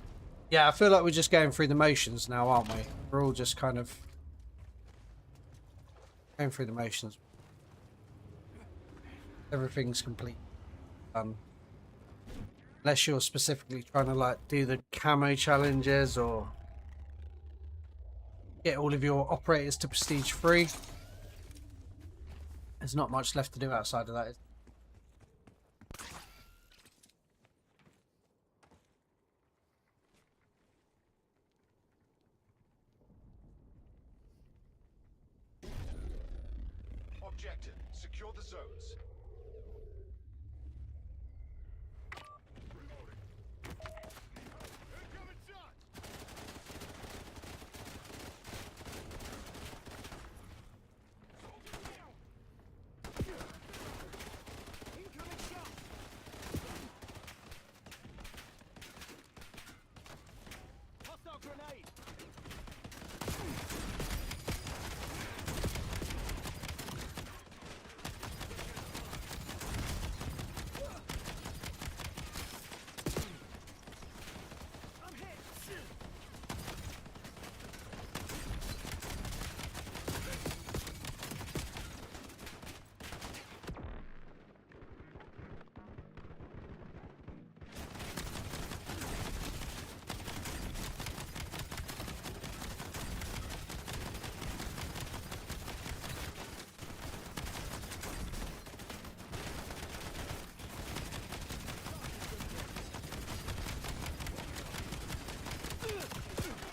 Yeah, I feel like we're just going through the motions now, aren't we? We're all just kind of going through the motions. Everything's complete. Unless you're specifically trying to like do the camo challenges or get all of your operators to prestige 3. There's not much left to do outside of that. Objective, secure the zones. Incoming shot! Incoming shot! Hostile grenade! I'm hit!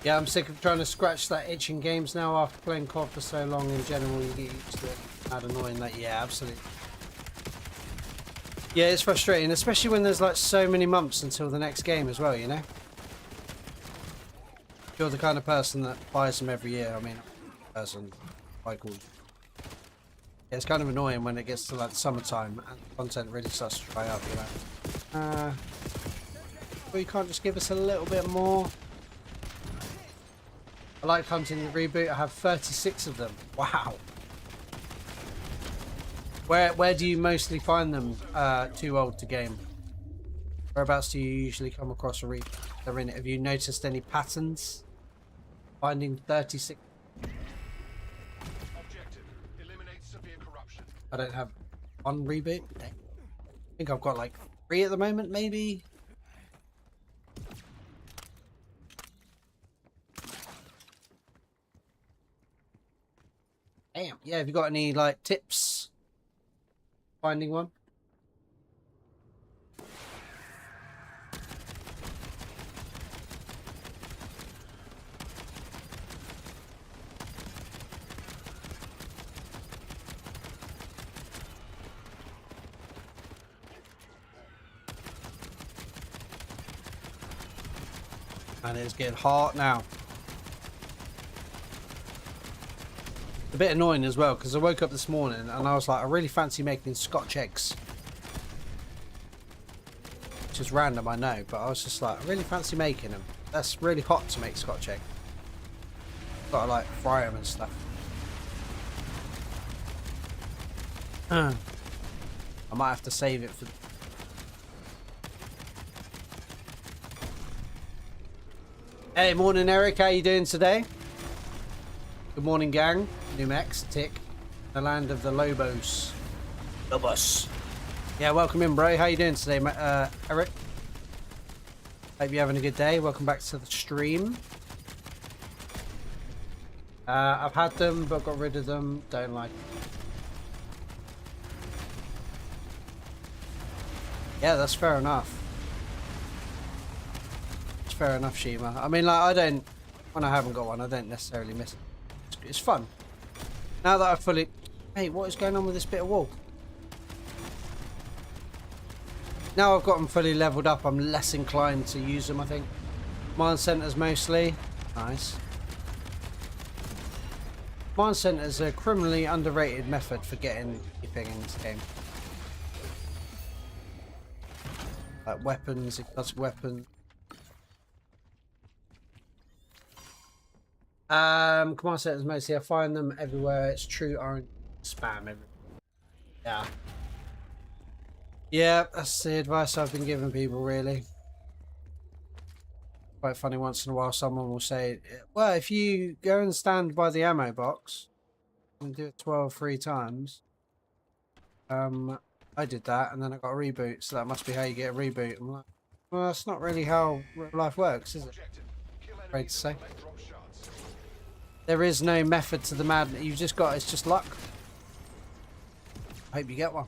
Yeah, I'm sick of trying to scratch that itch in games now after playing COD for so long. In general, you get used to it. How annoying that. Yeah, absolutely. Yeah, it's frustrating, especially when there's like so many months until the next game as well, you know? If you're the kind of person that buys them every year, I mean, person, Michael. Yeah, it's kind of annoying when it gets to like summertime and content really starts to dry up, you know? Well, you can't just give us a little bit more? I like hunting the reboot. I have 36 of them. Wow. Where do you mostly find them too old to game? Whereabouts do you usually come across a reboot? They're in it. Have you noticed any patterns? Finding 36. Objective, eliminate severe corruption. I don't have one reboot. I think I've got like 3 at the moment, maybe. Damn. Yeah, have you got any like tips? Finding one? And it's getting hot now. A bit annoying as well because I woke up this morning and I was like, I really fancy making Scotch eggs. Which is random, I know, but I was just like, I really fancy making them. That's really hot to make Scotch egg. Gotta like fry them and stuff. I might have to save it for. Hey, morning Eric, how you doing today? Good morning gang. Numex, Tick, the land of the Lobos. Lobos. Yeah, welcome in bro, how you doing today Eric? Hope you're having a good day, welcome back to the stream. I've had them but got rid of them, don't like them. Yeah, that's fair enough. Fair enough, Shima. I mean, like, when I haven't got one, I don't necessarily miss it. It's fun. Now that I've fully... Hey, what is going on with this bit of wall? Now I've got them fully leveled up, I'm less inclined to use them, I think. Command centers mostly. Nice. Command centers are a criminally underrated method for getting anything in this game. Like weapons, exotic weapons. Command centers mostly. I find them everywhere. It's true orange spam everywhere. Yeah. Yeah, that's the advice I've been giving people, really. Quite funny, once in a while someone will say, well, if you go and stand by the ammo box and do it 12 3 times, I did that and then I got a reboot, so that must be how you get a reboot. I'm like, well, that's not really how real life works, is it? Afraid to say. There is no method to the madness. You've just got, it's just luck. I hope you get one.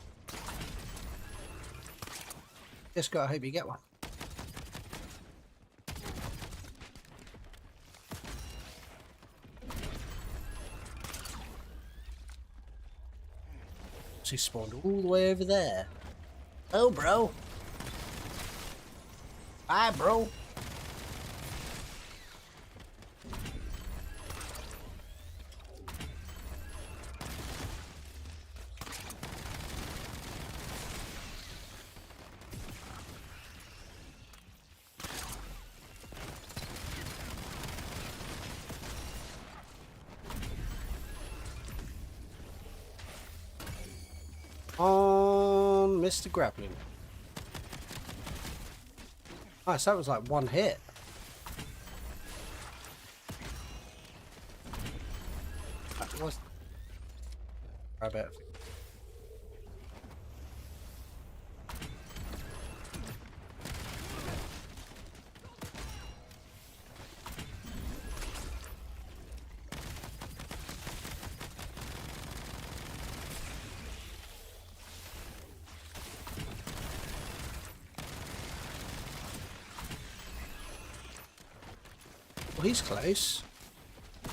Just gotta hope you get one. She spawned all the way over there. Oh, bro. Bye, bro. On Mr. Grappling. Nice, that was like one hit. That was... I bet. Well, he's close.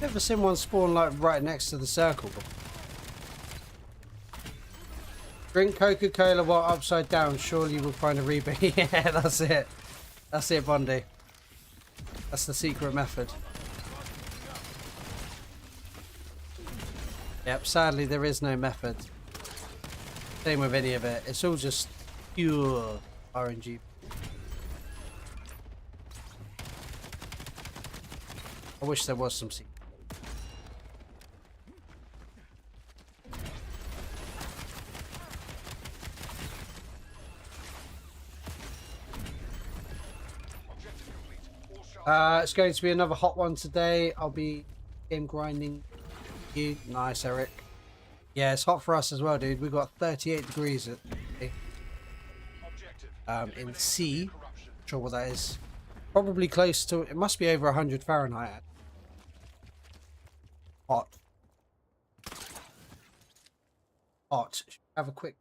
Never seen one spawn like right next to the circle before. Drink Coca-Cola while upside down. Surely you will find a reboot. Yeah, that's it. That's it, Bondi. That's the secret method. Yep, sadly there is no method. Same with any of it. It's all just pure RNG. I wish there was some secret. Objective complete. All shards. It's going to be another hot one today. I'll be game grinding you. Nice, Eric. Yeah, it's hot for us as well, dude. We've got 38 degrees at Objective. in C. Corruption. Not sure what that is. Probably close to. It must be over 100 Fahrenheit. Hot. Hot. Should we have a quick.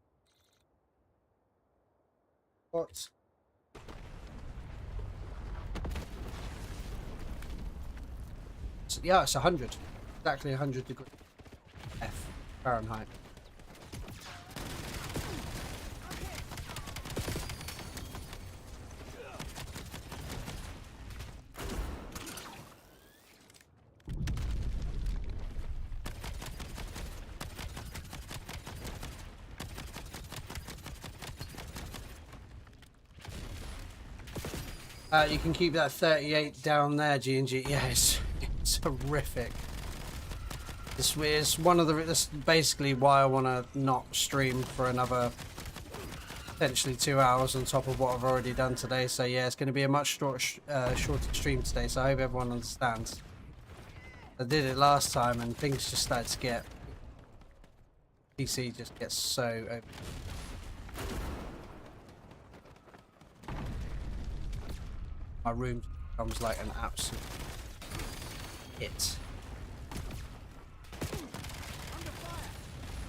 What? Yeah, it's 100. Exactly 100 degrees F Fahrenheit. You can keep that 38 down there, G&G. Yeah, it's horrific. It's one of the. That's basically why I want to not stream for another potentially 2 hours on top of what I've already done today. So yeah, it's going to be a much shorter stream today. So I hope everyone understands. I did it last time, and things just started to get. PC just gets so over. My room becomes like an absolute hit.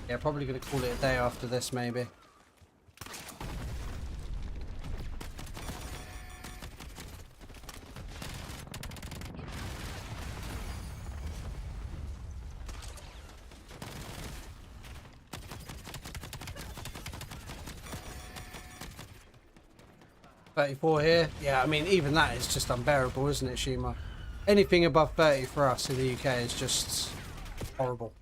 Yeah, probably gonna call it a day after this, maybe. $34 here. Yeah, I mean, even that is just unbearable, isn't it, Shima? Anything above 30 for us in the UK is just horrible.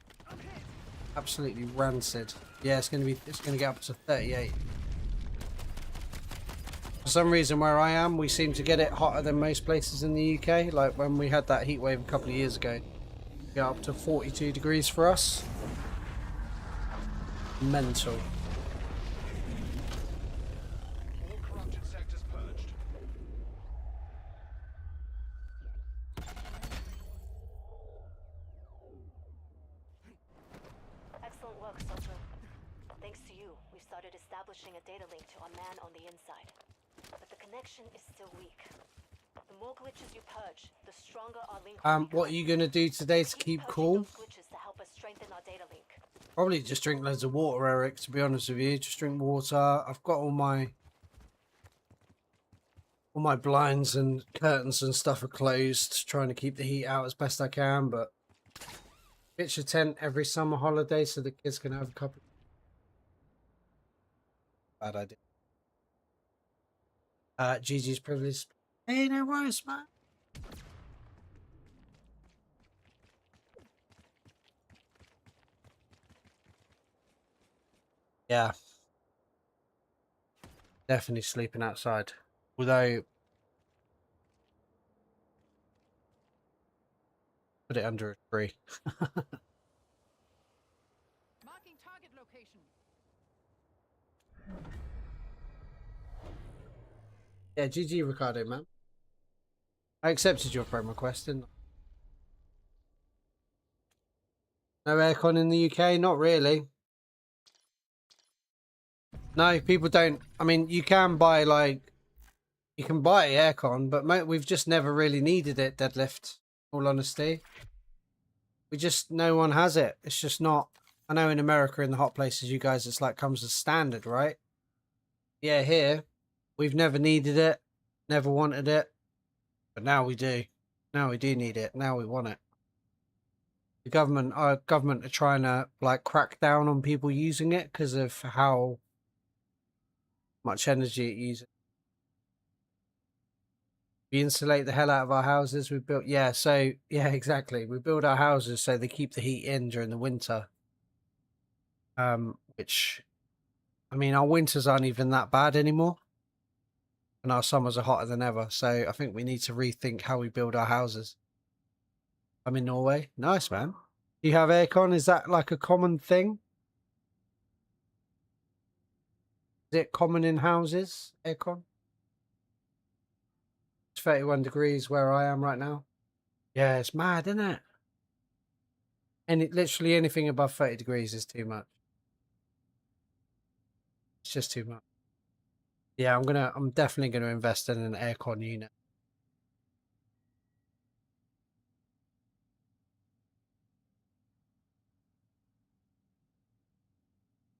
Absolutely rancid. Yeah, it's gonna get up to 38. For some reason where I am, we seem to get it hotter than most places in the UK. Like when we had that heat wave a couple of years ago. We got up to 42 degrees for us. Mental. All corrupted sectors purged. Excellent work, Soto. Thanks to you, we've started establishing a data link to our man on the inside. But the connection is still weak. The more glitches you purge, the stronger our link will What are you gonna do today to keep purging cool? those glitches to help us strengthen our data link. Probably just drink loads of water, Eric, to be honest with you. Just drink water. I've got all my blinds and curtains and stuff are closed, trying to keep the heat out as best I can, but pitch a tent every summer holiday so the kids can have a couple. bad idea. GG's privilege. Hey, no worries, man. Yeah. Definitely sleeping outside. Although, put it under a tree. Marking target location. Yeah, GG, Ricardo, man. I accepted your friend request, didn't I? No aircon in the UK? Not really. No, people don't. I mean, you can buy, like, you can buy aircon, but mate, we've just never really needed it, deadlift, all honesty. We just, no one has it. It's just not. I know in America, in the hot places, you guys, it's like comes as standard, right? Yeah, here, we've never needed it, never wanted it, but now we do. Now we do need it. Now we want it. The government, our government are trying to like crack down on people using it because of how much energy it uses. We insulate the hell out of our houses. We built, yeah, so yeah, exactly. We build our houses so they keep the heat in during the winter. Which, I mean, our winters aren't even that bad anymore, and our summers are hotter than ever. So I think we need to rethink how we build our houses. I'm in Norway. Nice, man. Do you have aircon? Is that like a common thing? Is it common in houses, aircon? It's 31 degrees where I am right now. Yeah, it's mad, isn't it? And literally anything above 30 degrees is too much. It's just too much. Yeah, I'm definitely gonna invest in an aircon unit.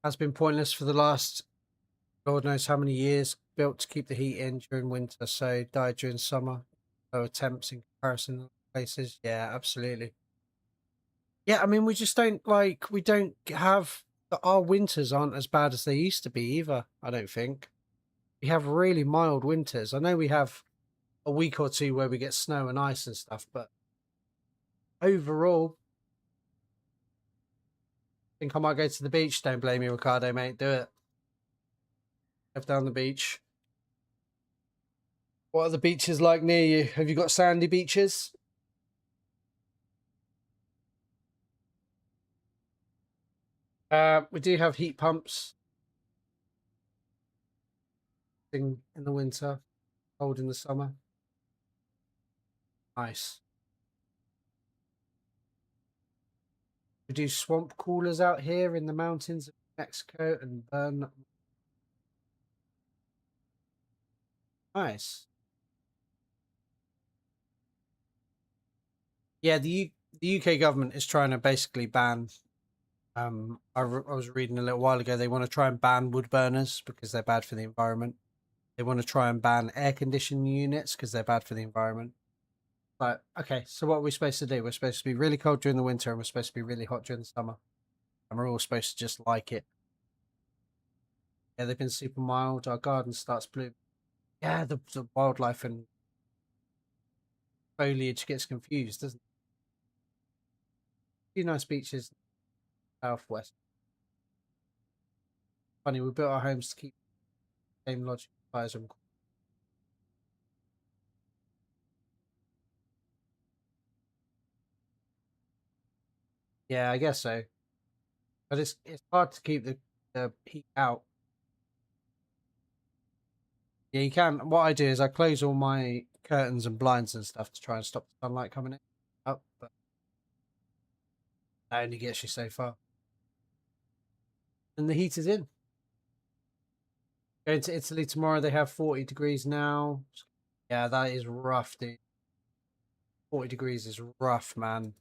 Has been pointless for the last God knows how many years. Built to keep the heat in during winter, so died during summer. Lower temps in comparison to places. Yeah, absolutely. Yeah, I mean, we just don't like, we don't have, our winters aren't as bad as they used to be either, I don't think. We have really mild winters. I know we have a week or two where we get snow and ice and stuff, but overall, I think I might go to the beach. Don't blame me, Ricardo, mate. Do it. Head down the beach. What are the beaches like near you? Have you got sandy beaches? We do have heat pumps in the winter, cold in the summer. Nice. We do swamp coolers out here in the mountains of Mexico and burn. Nice. Yeah, the UK government is trying to basically ban. I was reading a little while ago. They want to try and ban wood burners because they're bad for the environment. They want to try and ban air conditioning units because they're bad for the environment. But okay, so what are we supposed to do? We're supposed to be really cold during the winter and we're supposed to be really hot during the summer. And we're all supposed to just like it. Yeah, they've been super mild. Our garden starts blooming. Yeah, the wildlife and foliage gets confused, doesn't it? A few nice beaches southwest. Funny, we built our homes to keep the same logic fires and yeah, I guess so. But it's hard to keep the heat out. Yeah, you can. What I do is I close all my curtains and blinds and stuff to try and stop the sunlight coming in. Up, but that only gets you so far. And the heat is in. Going to Italy tomorrow. They have 40 degrees now. Yeah, that is rough, dude. 40 degrees is rough, man.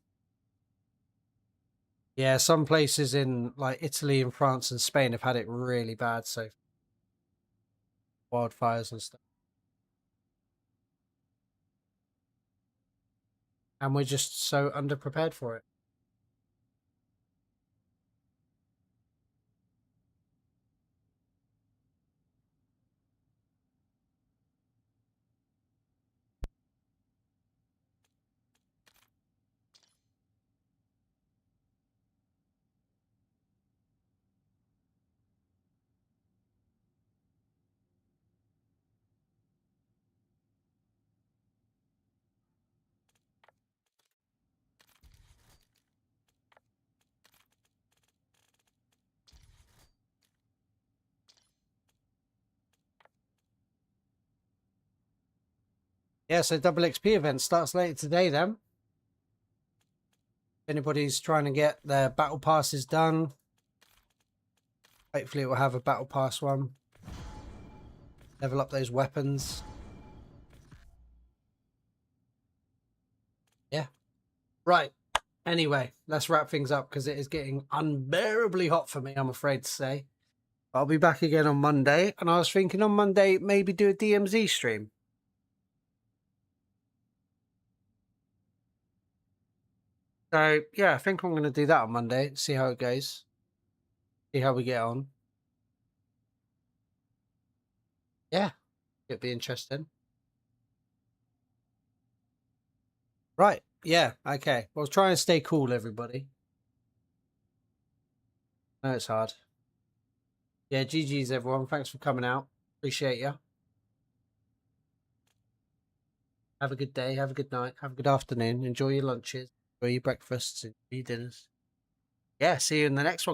Yeah, some places in like Italy and France and Spain have had it really bad. So wildfires and stuff. And we're just so underprepared for it. Yeah, so double XP event starts later today then. If anybody's trying to get their battle passes done, hopefully it will have a battle pass one. Level up those weapons. Yeah. Right. Anyway, let's wrap things up because it is getting unbearably hot for me, I'm afraid to say. I'll be back again on Monday, and I was thinking on Monday maybe do a DMZ stream. So yeah, I think I'm going to do that on Monday. See how it goes. See how we get on. Yeah, it'd be interesting. Right. Yeah. Okay. Well, try and stay cool, everybody. No, it's hard. Yeah. GG's, everyone. Thanks for coming out. Appreciate you. Have a good day. Have a good night. Have a good afternoon. Enjoy your lunches. Enjoy your breakfasts. Enjoy your dinners. Yeah. See you in the next one.